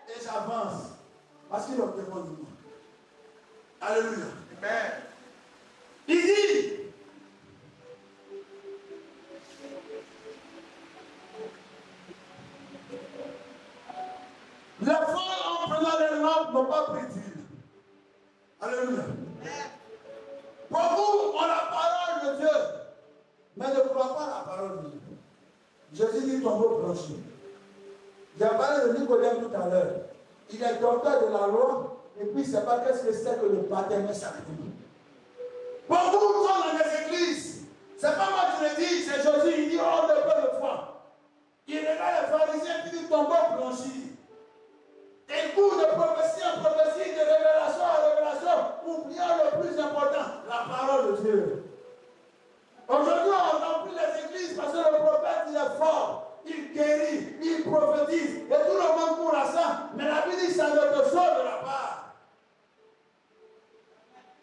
Et j'avance, parce qu'il obtient de moi. Alléluia. Amen. Il dit, les folles en prenant les lampes n'ont pas pris d'huile. Alléluia. Pour vous, on a la parole de Dieu, mais ne crois pas la parole de Dieu. Jésus dit tombeau blanchi. J'ai parlé de Nicodème tout à l'heure. Il est docteur de la loi, et puis il ne sait pas qu'est-ce que c'est que le baptême sacré. Pour vous, dans les églises, ce n'est pas moi qui le dis, c'est Jésus, il dit oh, le peu de foi. Il regarde les pharisiens et dit tombeau blanchi. Et court de prophétie en prophétie, de révélation en révélation, oubliant le plus important, la parole de Dieu. Aujourd'hui, on remplit les églises parce que le prophète, il est fort, il guérit, il prophétise, et tout le monde court à ça. Mais la Bible dit ça ne te sauve de la part.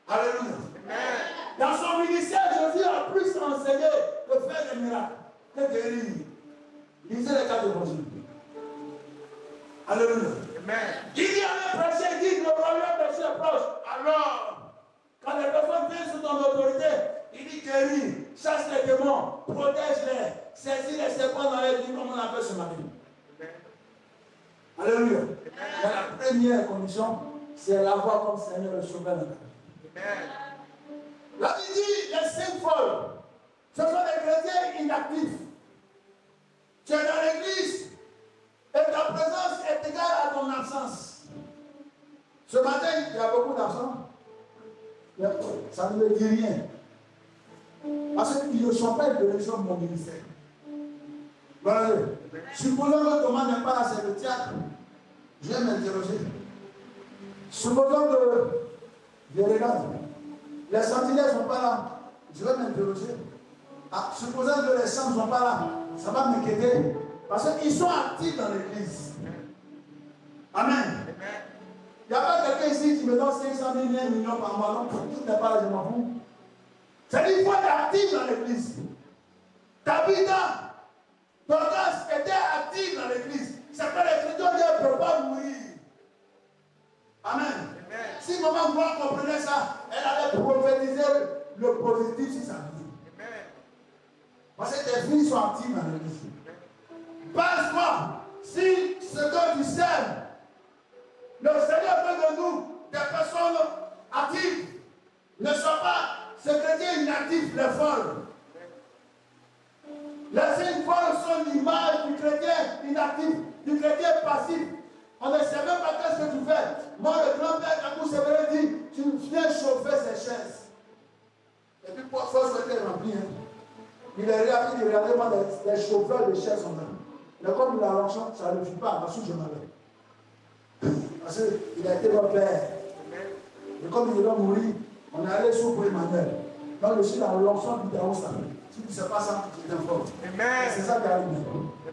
Alléluia. Dans son ministère, Jésus a plus enseigné que faire des miracles, que guérir. Lisez les cas de Jésus. Alléluia. Il dit à un prêcher, il dit le royaume de Dieu est proche. Alors, quand les personnes viennent sous ton autorité, il dit guéris, chasse les démons, protège-les, saisis les serpents dans les vies, comme on appelle ce matin. Alléluia. Mais la première condition, c'est l'avoir comme Seigneur et Sauveur. Là, il dit les 5 folles, ce sont des chrétiens inactifs. Tu es dans l'église. Et ta présence est égale à ton absence. Ce matin, il y a beaucoup d'absents. Ça ne me dit rien. Parce qu'ils ne sont pas une direction de mon ministère. Voilà. Supposons que Thomas n'est pas là, c'est le théâtre. Je vais m'interroger. Supposons que je regarde. Les sentinelles ne sont pas là. Je vais m'interroger. Supposons que les chants ne sont pas là. Ça va m'inquiéter. Parce qu'ils sont actifs dans l'église. Amen. Il n'y a pas quelqu'un ici qui me donne 500 000 millions par mois. Non, tout n'est pas là, je m'en fous. C'est-à-dire qu'il faut être actif dans l'église. Tabitha, Dorcas était active dans l'église. C'est que l'écriture dit qu'elle ne peut pas mourir. Amen. Si maman Gloire comprenait ça, elle allait prophétiser le positif sur sa vie. Parce que tes filles sont actives dans l'église. Pense-moi, si ce que tu sèmes, le Seigneur fait de nous des personnes actives, ne sont pas ce chrétien inactif, les folles. Les 5 folles sont l'image du chrétien inactif, du chrétien passif. On ne sait même pas qu'est-ce que tu fais. Moi, le grand-père Kakou Sévéré dit, tu viens chauffer ces chaises. Et Et puis, pour force était rempli. Hein. Il est rapide, il regardait moi les chauffeurs de chaises sont là. Mais comme il a l'onction, ça ne le fit pas. Ensuite, je m'avais. Parce qu'il a été mon père. Et comme il doit mourir, on est allé sous pour Emmanuel. Donc, je suis dans l'onction du Daos. Si tu ne sais pas ça, tu t'informes. C'est ça qui arrive.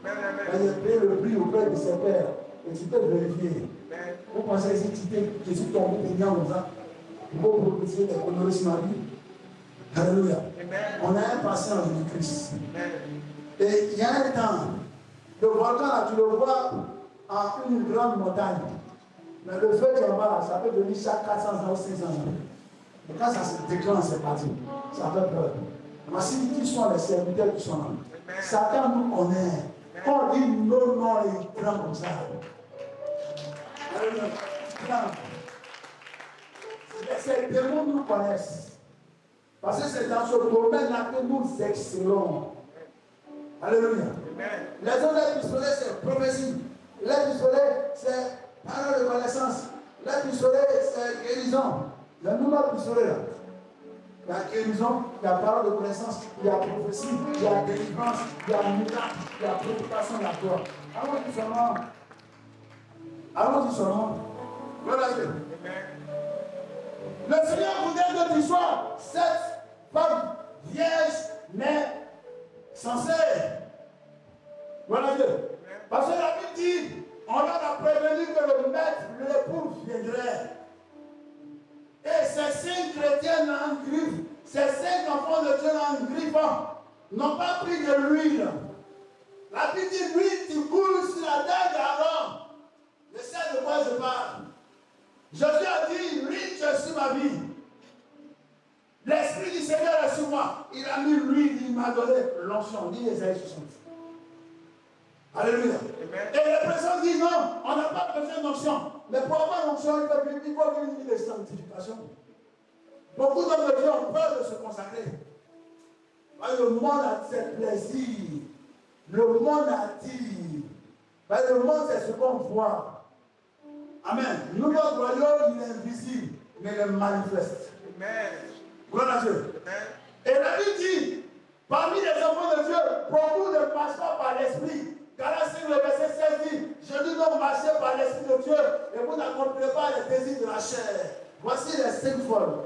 Il a payé le prix auprès de ses pères. Et tu peux vérifier. Vous pensez que si tu tombes peignant comme ça, il faut prophétiser les honorer sur ma vie. Alléluia. On a un patient en Jésus-Christ. Et il y a un temps, le volcan là, tu le vois en une grande montagne. Mais le feu qui est en bas, ça peut venir chaque 400 ans ou 500 ans. Et quand ça se déclenche, c'est parti. Ça fait peur. Voici qui sont les serviteurs qui sont là. Satan nous connaît. Quand on dit non, non, il prend comme ça. Alléluia. Ces démons nous connaissent. Parce que c'est dans ce domaine-là que nous excellons. Alléluia. Les autres pistolets, c'est prophétie. Les pistolets, c'est parole de connaissance. Les pistolets, c'est guérison. Il y a nous notre pistolet là. Il y a guérison, il y a parole de connaissance, il y a prophétie, il y a délivrance, il y a miracle, il y a prédication de la gloire. Allons-y seulement. Allons-y seulement. Voilà. Le Seigneur voudrait que tu sois cette femme vierge, mais censée. Voilà Dieu. Parce que la Bible dit, on a prévenu que le maître, l'époux viendrait. Et ces 5 chrétiens en griffe, ces 5 enfants de Dieu en griffe, n'ont pas pris de l'huile. La Bible dit, l'huile qui coule sur la tête d'Aaron. Je sais de quoi je parle. Jésus a dit, l'huile qui est sur ma vie. L'Esprit du Seigneur est sur moi. Il a mis l'huile, il m'a donné l'onction. Dit Ésaïe 60. Alléluia. Amen. Et les personnes disent non, on n'a pas besoin d'onction. Mais pour avoir l'onction, il faut une vie de sanctification. Beaucoup d'hommes de Dieu ont peur de se consacrer. Le monde a ses plaisirs. Le monde attire. Le monde, c'est ce qu'on voit. Amen. Nous, notre royaume, il est invisible, mais il est manifeste. Amen. Gloire à Dieu. Amen. Et la Bible dit, parmi les enfants de Dieu, beaucoup ne marchent pas par l'esprit. Galates 5, le verset 16 dit, je dis donc marchez par l'esprit de Dieu, et vous n'accomplirez pas les désirs de la chair. Voici les 5 folles.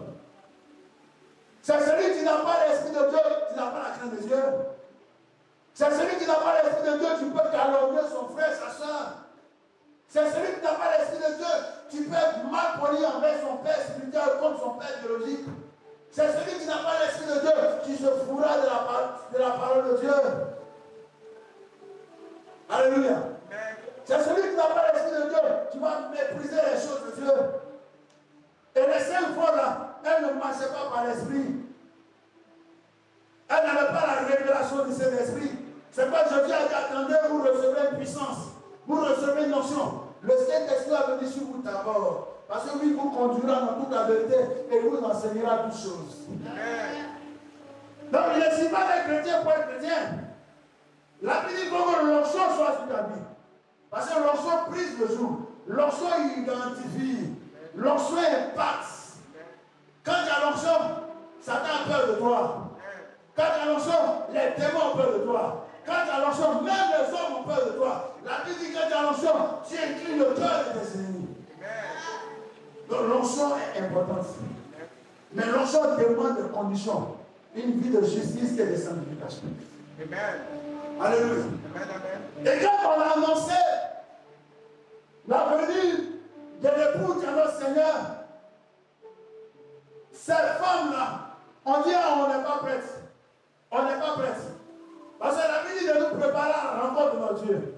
C'est celui qui n'a pas l'esprit de Dieu, qui n'a pas la crainte de Dieu. C'est celui qui n'a pas l'esprit de Dieu, tu peux calomnier son frère, sa soeur. C'est celui qui n'a pas l'esprit de Dieu, tu peux être mal poli envers son père spirituel comme son père biologique. C'est celui qui n'a pas l'esprit de Dieu, qui se fourra de la parole de Dieu. Alléluia. C'est celui qui n'a pas l'esprit de Dieu, qui va mépriser les choses de Dieu. Et les 5 fois là, elles ne marchaient pas par l'esprit. Elles n'avaient pas la révélation de cet esprit. C'est pas Jésus a dit, attendez, vous recevrez une puissance. Vous recevez une notion. Le Saint-Esprit va venir sur vous d'abord. Parce que lui vous conduira dans toute la vérité et vous enseignera toutes choses. Donc il ne suffit pas d'être chrétien pour être chrétien. La Bible dit que l'onction soit sur ta vie. Parce que l'onction prise le jour. L'onction identifie. L'onction impacte. Quand il y a l'onction, Satan a peur de toi. Quand il y a l'onction, les démons ont peur de toi. Quand il y a l'onction, même les hommes ont peur de toi. La Bible dit que quand il y a l'onction, tu inclines le cœur de tes ennemis. Donc l'onction est importante. Mais l'onction demande des conditions. Une vie de justice et de sanctification. Amen. Alléluia. Et quand on a annoncé la venue de l'époux de notre Seigneur, cette femme-là, on dit on n'est pas prête. On n'est pas prête. Parce que la Bible dit de nous préparer à la rencontre de notre Dieu.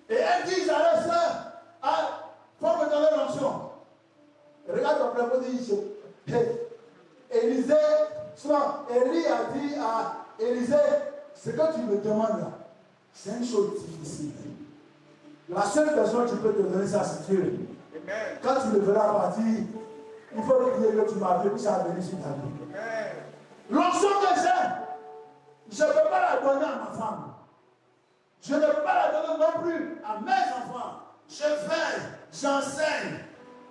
Et elle dit, j'allais faire, il faut me donner l'onction. Regarde ton frère, il dit, Élisée, Élie a dit à Élisée, ce que tu me demandes là, c'est une chose difficile. La seule personne qui peut te donner ça, c'est Dieu. Quand tu le verras partir, il faut que tu m'as vu, puis ça va venir sur ta vie. L'onction que j'ai, je ne peux pas la donner à ma femme. Je ne peux pas la donner non plus à mes enfants. Je veille, j'enseigne.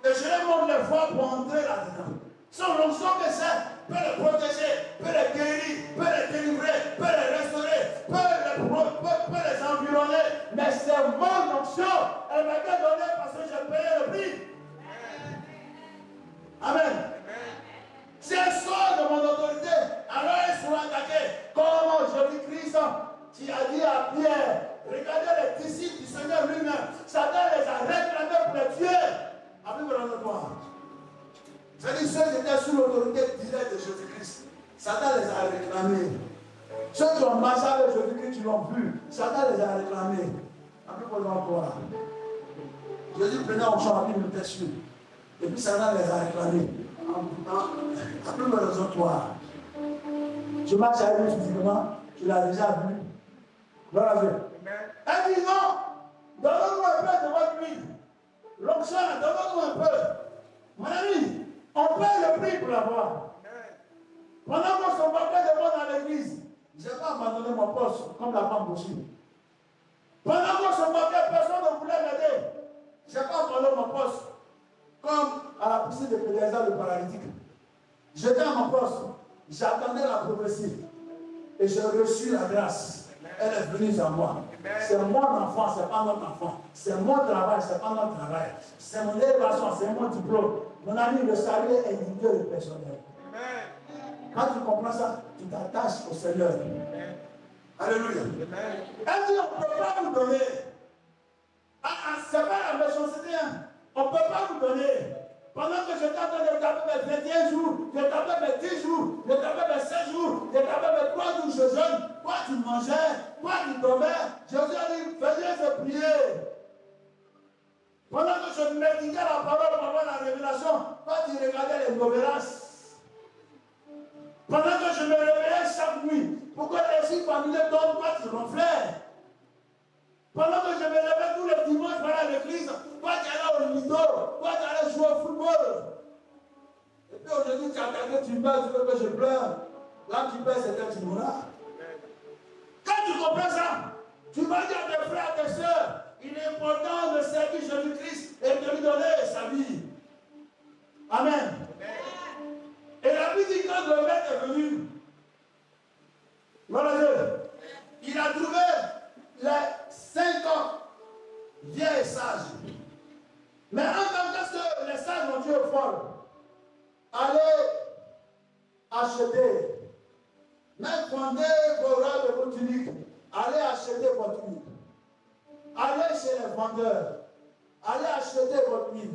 Et je leur montre les voies pour entrer là-dedans. Sans l'onction que c'est, peut les protéger, peut les guérir, peut les délivrer, peut les restaurer, peut les environner. Mais c'est mon onction. Elle m'a été donnée parce que j'ai payé le prix. Amen. Si elle sort de mon autorité, alors elle sera attaquée. Comme Jésus-Christ, tu as dit à Pierre, regardez les disciples du Seigneur lui-même. Satan les a réclamés pour les tuer. Après, toi. C'est-à-dire ceux qui étaient sous l'autorité directe de Jésus-Christ. Satan les a réclamés. Ceux qui ont marché avec Jésus-Christ, tu l'ont vu. Satan les a réclamés. Après, toi. Jésus prenait en charge, il était sûr. Et puis Satan les a réclamés. Après, toi. Je marche avec lui physiquement, tu l'as déjà vu. Voilà. Elle dit non, donne-nous un peu de votre huile. L'onction, donne-nous un peu. Mon ami, on paye le prix pour l'avoir. Pendant qu'on se battait devant dans l'église, je n'ai pas abandonné mon poste comme la femme Bouchi. Pendant qu'on se battait, personne ne voulait m'aider. Je n'ai pas abandonné mon poste comme à la piscine de Pédéza le paralytique. J'étais à mon poste, j'attendais la prophétie et j'ai reçu la grâce. Elle est venue à moi. C'est mon enfant, ce n'est pas notre enfant. C'est mon travail, ce n'est pas notre travail. C'est mon élévation, c'est mon diplôme. Mon ami, le salut est individuel et personnel. Quand tu comprends ça, tu t'attaches au Seigneur. Alléluia. Elle dit, on ne peut pas vous donner. Ce n'est pas la méchanceté. On ne peut pas vous donner. Pendant que j'étais en train de taper mes 21 jours, je tapais mes 10 jours, je tapais mes 16 jours, je tapais mes 3 jours, je jeûne. Toi, tu mangeais, toi, tu dormais. Jésus a dit, faisais prier. Pendant que je méditais la parole pendant la révélation, toi, tu regardais les novelas. Pendant que je me réveillais chaque nuit, pour que les filles familiers dorment, toi, tu ronflais. Pendant que je me levais tous les dimanches pour aller à l'église, toi tu allais au lido, toi tu allais jouer au football. Et puis aujourd'hui tu attends que tu meurs, tu veux que je pleure. Là tu pleures, c'est quand tu mourras. Quand tu comprends ça, tu vas dire à tes frères et tes soeurs, il est important de servir Jésus-Christ et de lui donner sa vie. Amen. Et la Bible dit quand le maître est venu, voilà, il a trouvé les 5 ans vieux et sages. Mais en tant que les sages ont dit aux folles, allez acheter, même vendez vos robes et vos tuniques, allez acheter votre huile. Allez chez les vendeurs, allez acheter votre huile.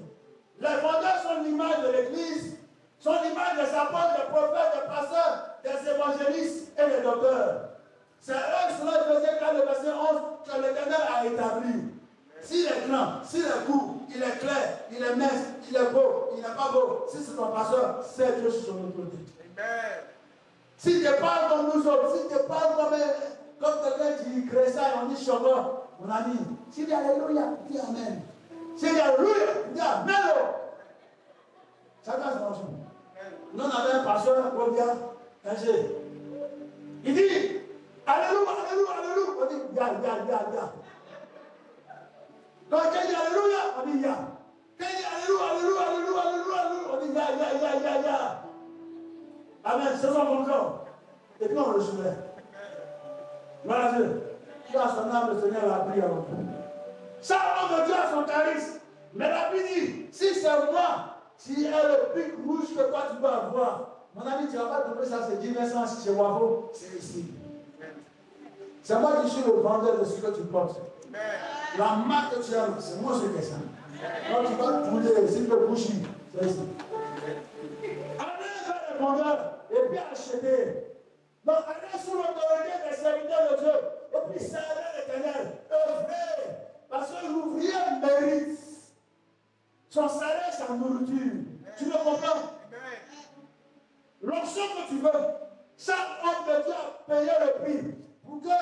Les vendeurs sont l'image de l'église, sont l'image des apôtres, des prophètes, des pasteurs, des évangélistes et des docteurs. C'est eux, cela faisait quand le verset 11 que l'Éternel a établi. S'il est grand, s'il est court, il est clair, il est mince, il est beau, il n'est pas beau. Si c'est ton pasteur, c'est Dieu sur son autorité. Si tu parles comme nous autres, si tu parles comme quelqu'un qui crée ça et on dit chocot, mon ami, s'il dit Alléluia, dis Amen. S'il dit Alléluia, dis Amen. Chacun son jour. Nous on avait un pasteur, Robia, un G. Il dit Alléluia, Alléluia, Alléluia. On dit ya. Quand il dit Alléluia, on dit ya. Quand il dit Alléluia, Alléluia, Alléluia, Alléluia, on dit ya. Amen, c'est son corps. Et puis on le soulève. Voilà Dieu. Dieu a son âme, le Seigneur l'a pris à l'autre. Ça, l'homme de Dieu a son charisme. Mais la Bible dit, si c'est moi, si elle est le pic rouge que toi tu dois avoir, mon ami, tu ne vas pas trouver ça, c'est 10 000 chez Wavo, c'est ici. C'est moi qui suis le vendeur de ce que tu portes. La marque que tu as, c'est moi qui fais ça. Quand tu vas pouler, si tu veux boucher, c'est ici. Allez vers les vendeurs et puis acheter. Donc, allez sous l'autorité des serviteurs de Dieu. Et puis servir l'Éternel. Œuvrer. Parce que l'ouvrier mérite son salaire, sa nourriture. Tu me comprends? L'onction que tu veux, chaque homme de Dieu a payé le prix pour que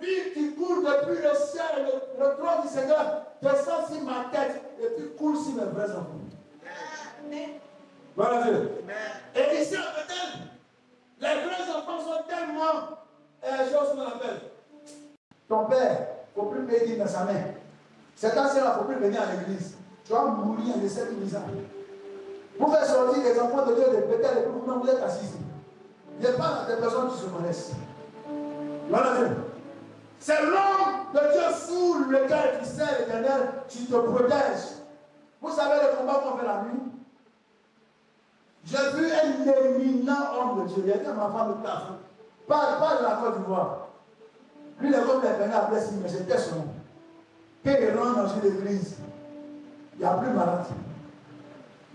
lui qui coule depuis le ciel, le trône du Seigneur, descende sur ma tête et puis coule sur mes vrais enfants. Voilà Dieu. Et ici à Bethel, les vrais enfants sont tellement, chose qu'on appelle, ton père, il ne faut plus payer dans sa main. Cet ancien-là, il ne faut plus venir à l'église. Tu vas mourir en 7 ans. Vous faites sortir les enfants de Dieu de Bethel et puis vous êtes assis ici. Il n'y a pas des personnes qui se connaissent. Voilà. C'est l'homme de Dieu sous lequel tu sais l'Éternel, tu te protèges. Vous savez le combat qu'on fait la nuit? J'ai vu un éminent homme de Dieu. Il était ma femme de taf. Pas de la Côte d'Ivoire. Lui, il est comme les Bénin à Blessing, mais c'était son nom. Quand il rentre dans une église, il n'y a plus maladie.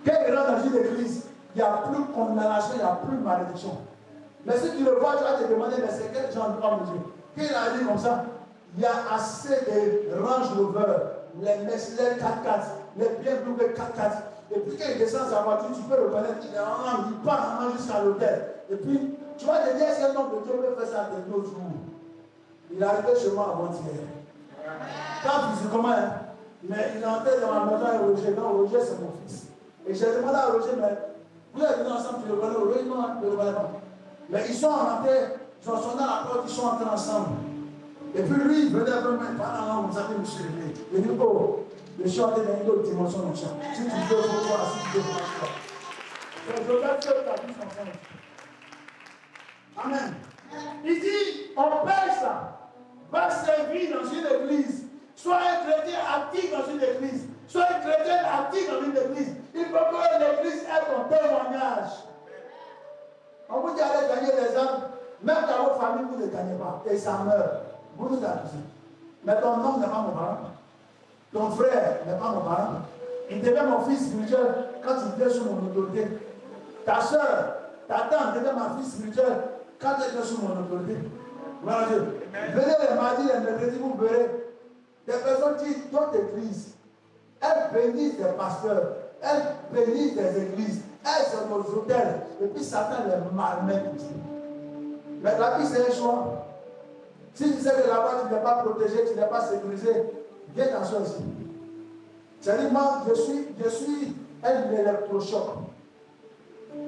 Quand il rentre dans une église, il n'y a plus condamnation, il n'y a plus malédiction. Mais si tu le vois, tu vas te demander, mais c'est quel genre d'homme de Dieu? Quand il a dit comme ça, il y a assez de Range Rover, les Mercedes 4x4, les BMW 4x4. Et puis quand il descend sa voiture, tu peux le connaître, il est en langue, il part en langue jusqu'à l'hôtel. Et puis, tu vas te dire, est-ce qu'un homme de Dieu peut faire ça de nos jours? Il est arrivé chez moi avant-hier. Pas physiquement, hein, mais il est entré dans ma maison et Roger. Non, Roger, c'est mon fils. Et j'ai demandé à Roger, mais vous êtes venus ensemble, tu le connais? Roger, non, je ne le connais pas. Mais ils sont rentrés, ils sont sonnés à la porte, ils sont entrés ensemble. Et puis lui, il venait vraiment parler en langue, vous savez, monsieur le maire. Il dit, oh, je suis entré dans une autre dimension de chant. Si tu veux, faut voir, si tu veux, faut voir. Je regarde que ta vie ensemble. Amen. Il dit, on paye ça. Va servir dans une église. Sois un chrétien actif dans une église. Sois un chrétien actif dans une église. Il faut que l'église ait ton témoignage. On vous dit allez gagner des âmes. Même dans vos familles, vous ne gagnez pas. Et ça meurt. Vous nous accusez. Mais ton homme n'est pas mon parent. Ton frère n'est pas mon parent. Il devient mon fils spirituel quand il était sous mon autorité. Ta soeur, ta tante devient ma fille spirituelle quand elle était sous mon autorité. Voilà Dieu. Venez les mardis, les mercredis, vous verrez des personnes qui, dans l'église, elles bénissent des pasteurs, elles bénissent des églises, elles sont aux hôtels, et puis Satan les malmène. Mais la vie, c'est un choix. Si tu sais que là-bas, tu n'es pas protégé, tu n'es pas sécurisé, viens t'asseoir ici. C'est-à-dire, moi, je suis un électrochoc.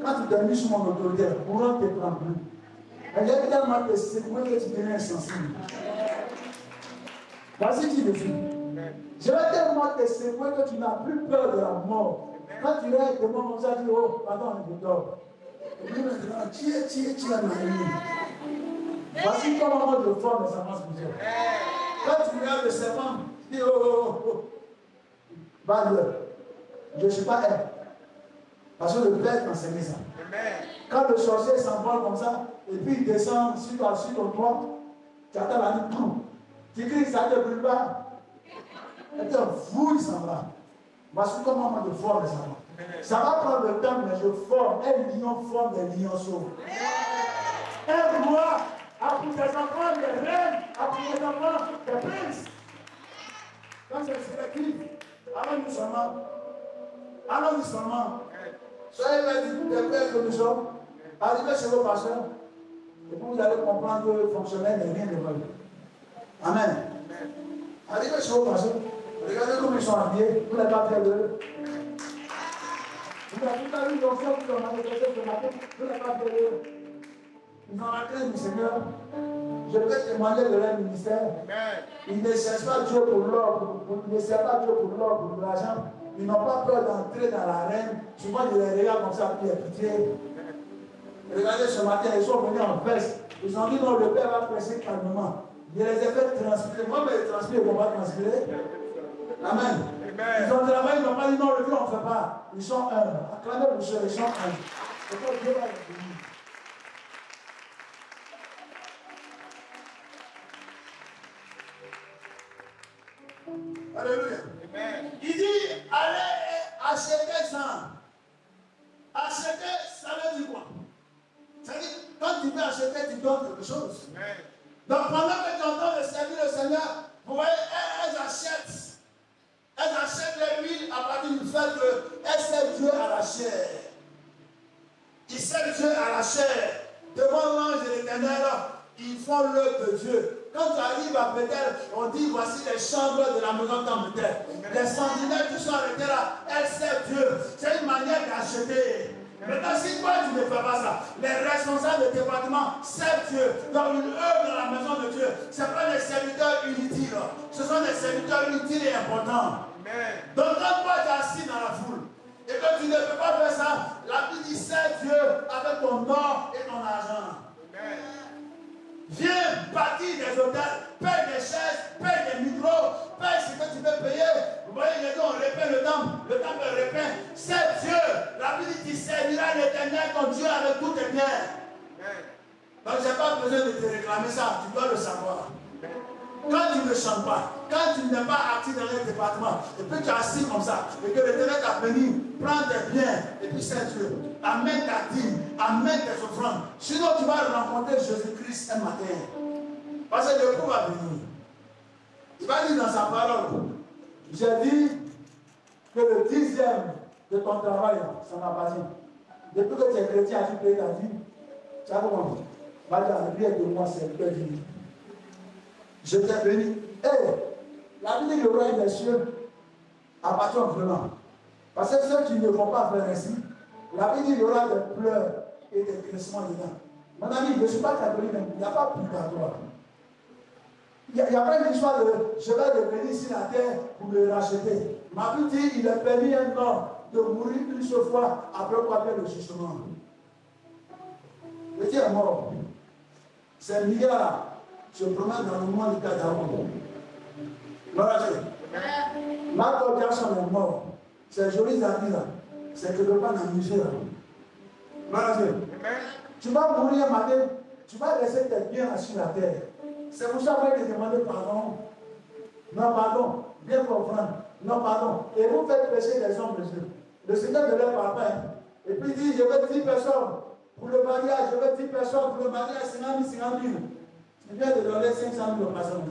Quand tu t'es mis sous mon autorité, le courant ne te prend plus. Et j'ai tellement te secouer que tu deviens insensible. Voici qui le fait. Je vais tellement te secouer que tu n'as plus peur de la mort. Quand tu es de moi, on va dire, oh, pardon, je dors. Et puis maintenant, tu es dans la nuit. Voici comment je forme les enfants spirituels. Quand tu regardes le serpent, tu dis, oh. Va le. Je ne suis pas elle. Parce que le Père t'enseignait ça. Quand le sorcier s'envole comme ça, et puis il descend sur ton toit, tu attends la nuit, tu cries, ça ne te brûle pas. Et tu fouilles, ça va. Voici comment moi je forme les enfants. Ça va prendre le temps, mais je forme. Un lion forme des lionceaux. Un roi a pour des enfants des reines, a pour des enfants des princes. Quand c'est sélectif, allons-nous seulement. Soyez des pères que nous sommes. Arrivez chez vos pasteurs. Et puis vous allez comprendre que le fonctionnaire n'est rien de mal. Amen. Arrivez chez vos pasteurs. Regardez comment ils sont habillés. Vous n'avez pas fait d'eux. Vous n'avez pas vu l'enfant qui en a fait ce matin. Vous n'avez pas fait d'eux. Ils ont la crainte du Seigneur. Je peux témoigner de leur ministère. Ils ne cherchent pas Dieu pour l'or, ils ne servent pas Dieu pour l'or, pour l'argent. Ils n'ont pas peur d'entrer dans l'arène. Souvent, ils les regardent comme ça, puis ils pitié. Regardez ce matin, ils sont venus en presse. Ils ont dit non, le Père va presser calmement. Je les ai fait transpirer. Moi, mais transpirer, ils ne vont pas transpirer. Amen. Ils ont travaillé, ils n'ont pas dit non, le Dieu, on ne fait pas. Ils sont humbles. Acclamez le Seigneur, ils sont humbles. C'est quoi Dieu va les bénir. Alléluia. Amen. Il dit, allez acheter ça. Acheter, ça veut dire quoi? C'est-à-dire, quand tu veux acheter, tu donnes quelque chose. Amen. Donc pendant que tu es en train de servir le Seigneur, vous voyez, elles achètent l'huile à partir du fait qu'elles servent Dieu à la chair. Ils servent Dieu à la chair. Devant l'ange de l'Éternel, ils font l'œuvre de Dieu. Quand tu arrives à Bethel, on dit voici les chambres de la maison de Bethel. Les sentinelles qui sont arrêtées là, elles servent Dieu. C'est une manière d'acheter. Maintenant, si toi tu ne fais pas ça, les responsables de département servent Dieu. Donc une œuvre dans la maison de Dieu. Ce ne sont pas des serviteurs inutiles. Ce sont des serviteurs utiles et importants. Donc quand toi tu es assis dans la foule, et que tu ne peux pas faire ça, la Bible dit sers Dieu avec ton or et ton argent. Amen. Viens bâtir des hôtels, paye des chaises, paye des micros, paye ce que tu peux payer. Vous voyez, les gens, on repeint le temple repeint. C'est Dieu. La Bible dit, tu serviras l'Éternel, ton Dieu, avec tous tes biens. Donc, je n'ai pas besoin de te réclamer ça, tu dois le savoir. Quand tu ne chantes pas, quand tu n'es pas actif dans un département, et puis tu es assis comme ça, et que l'Éternel t'a béni, prends tes biens, et puis c'est Dieu. Amène ta dîme, amène tes offrandes. Sinon, tu vas rencontrer Jésus-Christ un matin. Parce que le coup va venir. Il va dire dans sa parole, j'ai dit que le 10e de ton travail, ça m'appartient. Depuis que tu es chrétien, tu payes ta dîme. Tu as compris? Va dire, rien de moi, c'est le Dieu. Je t'ai béni. La vie du royaume des cieux appartient vraiment. Parce que ceux qui ne vont pas faire ainsi, la vie dit qu'il y aura des pleurs et des crissements dedans. Mon ami, je ne suis pas catholique, il n'y a pas de purgatoire. Il n'y a pas une histoire de je vais devenir ici la terre pour me racheter. Ma vie dit il est permis à un homme de mourir une seule fois après quoi faire le jugement. Le Dieu est mort. C'est Miguel là. Je promets dans le monde du Cameroun. Michael Jackson est mort. C'est joli Zabila. C'est quelque part dans le Niger. Tu vas mourir un matin. Tu vas laisser tes biens sur la terre. C'est pour ça que je te demande pardon. Non, pardon. Bien comprendre. Non, pardon. Et vous faites pécher les hommes, monsieur. Le Seigneur ne leur parle pas. Et puis il dit, je veux 10 personnes pour le mariage. Je veux 10 personnes pour le mariage. 50 000, 50 000. Tu viens de donner 500 000 personnes.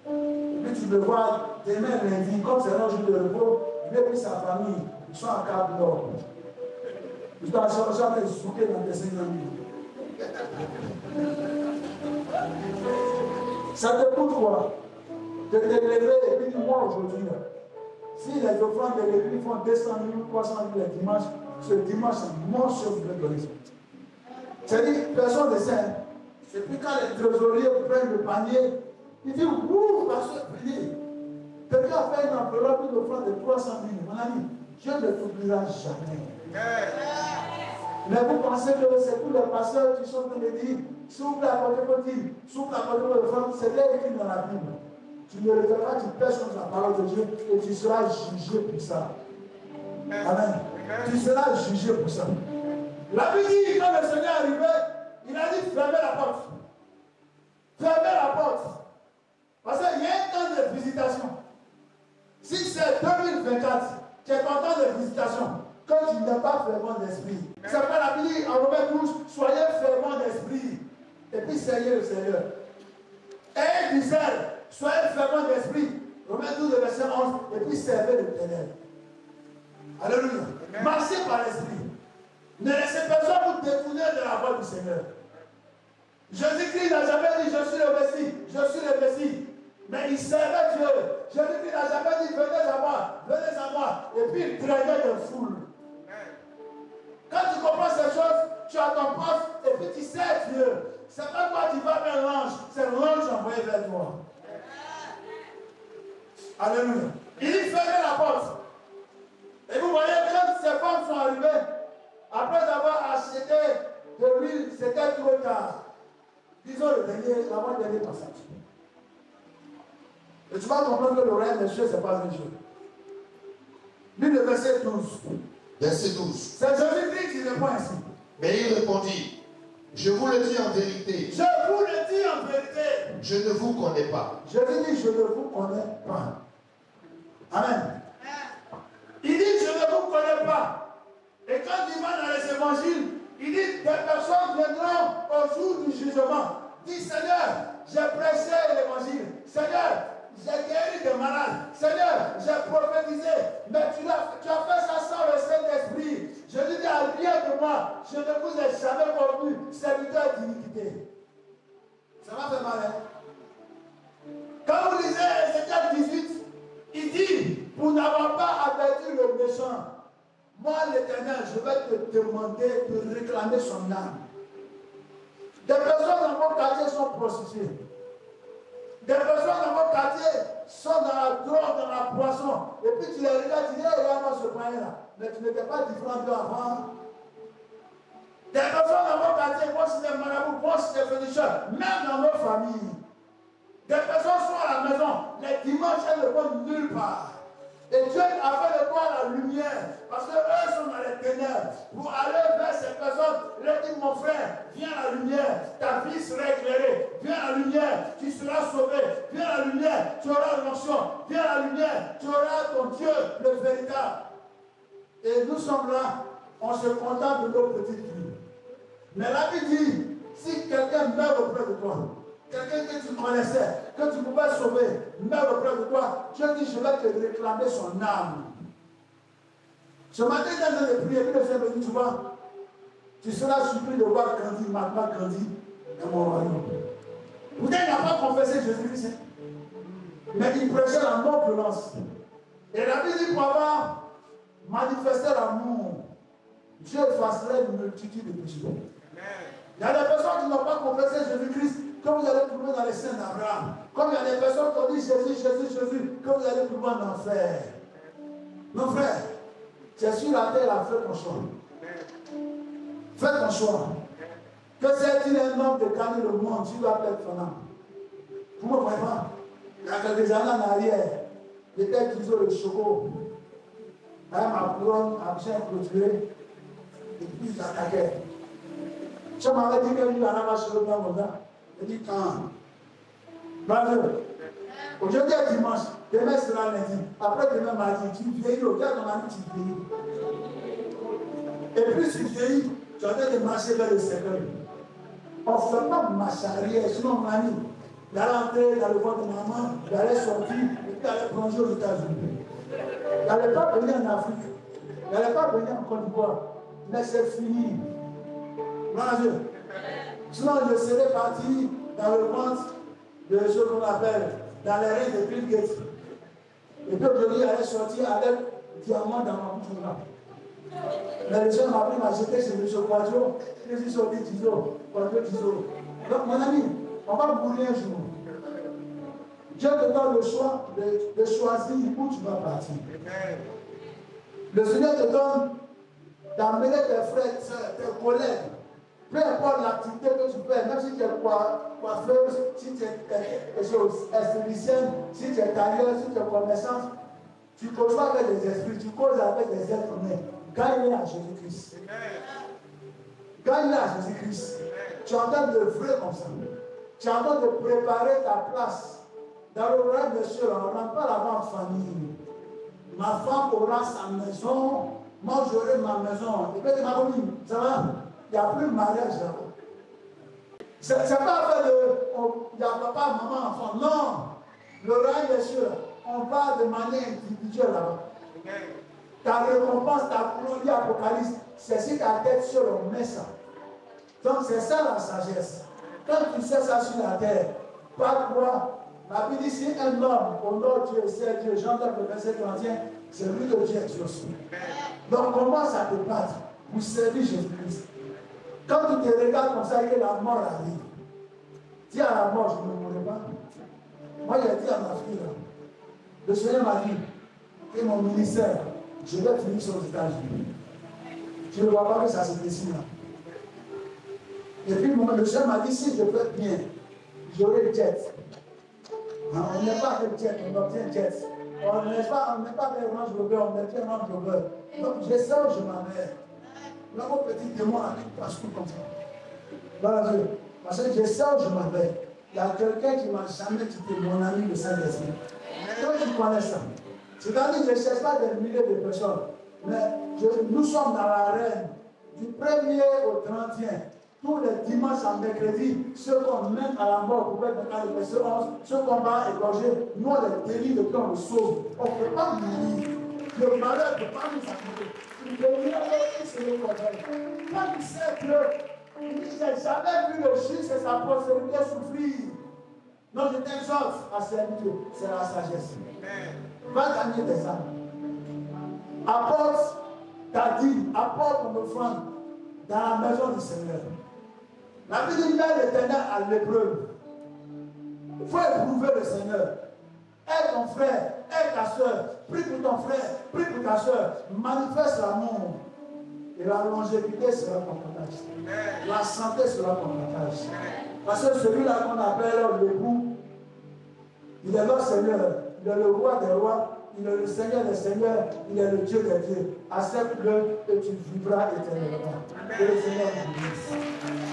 Et puis tu le vois, demain lundi, comme c'est un jour de repos, il et sa famille, ils sont à Cap Nord. Ils doivent jamais souquer dans des 50 000. Ça te coûte quoi? De te lever et puis moi aujourd'hui. Si les offrandes de l'église font 200 000, 300 000 les dimanches, ce dimanche, mon chef veut donner. C'est-à-dire, personne ne sait. Et puis quand les trésoriers prennent le panier, ils disent, ouh, pasteur, priez. Quelqu'un a fait une enveloppe d'offrande de 300 000. Mon ami, Dieu ne t'oubliera jamais. Mais vous pensez que c'est tous les pasteurs qui sont en train de dire, s'il vous plaît, apportez votre dîme, s'il vous plaît, apportez votre offrande, c'est là écrit dans la Bible. Tu ne le verras, tu pêches contre la parole de Dieu et tu seras jugé pour ça. Amen. Tu seras jugé pour ça. La Bible dit, quand le Seigneur est arrivé, il a dit fermez la porte. Fermez la porte. Parce qu'il y a un temps de visitation. Si c'est 2024, tu es content de visitation, que tu n'es pas fervent d'esprit. C'est pas la Bible en Romains 12, soyez fervent d'esprit. Et puis seignez le Seigneur. Et du zèle, soyez fervent d'esprit. Romains 12, verset 11, et puis servez l'Éternel. Alléluia. Marchez par l'esprit. Ne laissez personne vous détourner de la voie du Seigneur. Jésus-Christ n'a jamais dit je suis le Messie, je suis le Messie. Mais il servait Dieu. Jésus-Christ n'a jamais dit venez à moi. Et puis il traînait de foule. Quand tu comprends ces choses, tu as ton poste et puis tu sers Dieu. C'est pas toi qui vas vers l'ange, c'est l'ange envoyé vers toi. Alléluia. Il dit fermez la porte. Et vous voyez, quand ces femmes sont arrivées, après avoir acheté de l'huile, c'était trop tard. Disons l'avant-dernier passage. Et tu vas comprendre que le royaume des cieux, ce n'est pas un jeu. Lis le verset 12. Verset 12. C'est Jésus-Christ qui répond ainsi. Mais il répondit, je vous le dis en vérité. Je vous le dis en vérité. Je ne vous connais pas. Jésus dit, je ne vous connais pas. Amen. Il dit, je ne vous connais pas. Et quand il va dans les évangiles, il dit, des personnes viendront au jour du jugement. Dit, Seigneur, j'ai prêché l'évangile. Seigneur, j'ai guéri des malades. Seigneur, j'ai prophétisé. Mais tu as fait ça sans le Saint-Esprit. Je lui dis à rien de moi. Je ne vous ai jamais connu, serviteur d'iniquité. Ça m'a fait mal. Hein? Quand vous lisez Ézéchiel 18, il dit, pour n'avoir pas averti le méchant, moi l'Éternel, je vais te demander de réclamer son âme. Des personnes dans mon quartier sont prostituées. Des personnes dans mon quartier sont dans la drogue, dans la poisson. Et puis tu les regardes, tu dis, hey, regarde-moi ce pain-là. Mais tu n'étais pas différent d'eux avant. Des personnes dans nos quartiers, moi c'est des marabouts, moi c'est des féticheurs, même dans nos familles. Des personnes sont à la maison, les dimanches elles ne vont nulle part. Et Dieu a fait de toi la lumière, parce qu'eux sont dans les ténèbres. Pour aller vers ces personnes, il leur dit, mon frère, viens à la lumière, ta vie sera éclairée. Viens à la lumière, tu seras sauvé. Viens à la lumière, tu auras l'onction. Viens à la lumière, tu auras ton Dieu, le véritable. Et nous sommes là, on se contente de nos petites vies. Mais la Bible dit, si quelqu'un meurt auprès de toi, quelqu'un que tu connaissais, que tu pouvais sauver, meurt auprès de toi, Dieu dit, je vais te réclamer son âme. Ce matin, dans de prier, puis le Seigneur me dit, tu vois, tu seras surpris de voir grandir, maintenant grandir dans mon royaume. Pourtant, il n'a pas confessé Jésus-Christ, mais il prêchait la non-violence. Et la Bible dit, pour avoir manifesté l'amour, Dieu effacerait une multitude de péchés. Il y a des personnes qui n'ont pas confessé Jésus-Christ, que vous allez trouver dans les seins d'Abraham. Comme il y a des personnes qui ont dit Jésus, Jésus, Jésus, que vous allez trouver en enfer. Mon frère, tu es sur la terre, là, fais ton choix. Fais ton choix. Que c'est-il un homme de gagner le monde, tu dois perdre ton âme. Vous me voyez pas? Il y a quelques années en arrière, j'étais utilisé le choco. Avec ma couronne, ma chaîne clôturée, et puis j'attaquais. Je m'avais dit que lui, il en a marché le blanc, mon gars. Il dit quand? Bravo. Aujourd'hui est dimanche, demain sera lundi, après demain mardi, tu vieillis, regarde ton ami, tu vieillis. Et plus tu vieillis, tu as envie de marcher vers le cercueil. On ne fait pas marche arrière, sinon mon ami, d'aller entrer dans le ventre de maman, d'aller sortir, et puis d'aller plonger aux États-Unis. Il n'allait pas venir en Afrique, il n'allait pas venir en Côte d'Ivoire, mais c'est fini. Dieu. Sinon, je serais parti dans le ventre de ce qu'on appelle dans les reins de Bill Gates. Et puis aujourd'hui, il allait sortir avec diamant dans ma bouche. Mais le Seigneur m'a pris, m'a jeté chez M. Quadio. Je suis sorti Tizo. Quadio Tizo. Donc, mon ami, on va mourir un jour. Dieu te donne le choix de choisir où tu vas partir. Le Seigneur te donne d'emmener tes frères, tes collègues. Peu importe l'activité que tu fais, même si tu es coiffeuse, si tu es esthéticienne, si tu es tailleur, si tu es commerçante, tu causes avec des esprits, tu causes avec des êtres humains. Gagne-les à Jésus-Christ. Gagne-les à Jésus-Christ. Tu es en train de vrai comme ça. Tu es en train de préparer ta place. Dans le royaume de Dieu, on ne rentre pas là-bas en famille. Ma femme aura sa maison, moi j'aurai ma maison. Et puis ma copine, ça va? Il n'y a plus de mariage là-bas. Ce n'est pas fait il y a papa, maman, enfant. Non. Le royaume des cieux, on va de manière individuelle là-bas. Ta récompense, ta couronne, l'Apocalypse, c'est si ta tête sur on met ça. Donc c'est ça la sagesse. Quand tu sais ça sur la terre, pas quoi. La Bible dit si un homme honore Dieu, sert Dieu, j'entends le verset 31, c'est lui que Dieu exauce. Donc commence à te battre pour servir Jésus-Christ. Quand tu te regardes comme ça, que la mort arrive. Dis à la mort, je ne mourrai pas. Moi, j'ai dit à ma fille, là, le Seigneur m'a dit que mon ministère, je vais finir sur les États-Unis. Je ne vois pas que ça se dessine là. Et puis, le Seigneur m'a dit, si je fais bien, j'aurai jet. On n'est pas avec jet, on obtient jet. On n'est pas avec Range Rover, on obtient Range Rover. Donc, je sais où je m'en vais. Là, mon petit démon a tout partout comme ça. Voilà, parce que je sais où je m'en vais. Il y a quelqu'un qui m'a jamais quitté, mon ami de Saint-Esprit. Toi, tu connais ça. C'est-à-dire que je ne cherche pas des milliers de personnes. Mais nous sommes dans l'arène du 1er au 31. Tous les dimanches à mercredi, ceux qu'on mène à la mort pour mettre dans le verset 11, ceux qu'on va égorger, nous on les délivre depuis on le sauve. On ne peut pas mourir. Le malheur ne peut pas nous arriver. Il peut venir avec c'est le contraire. Quand il sait que il dit, j'ai jamais vu le juste et sa postérité souffrir. Donc je t'exhorte à servir Dieu. C'est la sagesse. Va gagner des âmes. Apporte ta dîme, apporte ton offrande dans la maison du Seigneur. La Bible dit, met l'Éternel à l'épreuve. Il faut éprouver le Seigneur. Aide ton frère, aide ta soeur. Prie pour ton frère, prie pour ta soeur. Manifeste l'amour. Et la longévité sera ton partage. La santé sera ton partage. Parce que celui-là qu'on appelle l'époux, il est le Seigneur, il est le roi des rois, il est le Seigneur des seigneurs, il est le Dieu des dieux. Accepte-le et tu vivras éternellement. Que le Seigneur vous bénisse.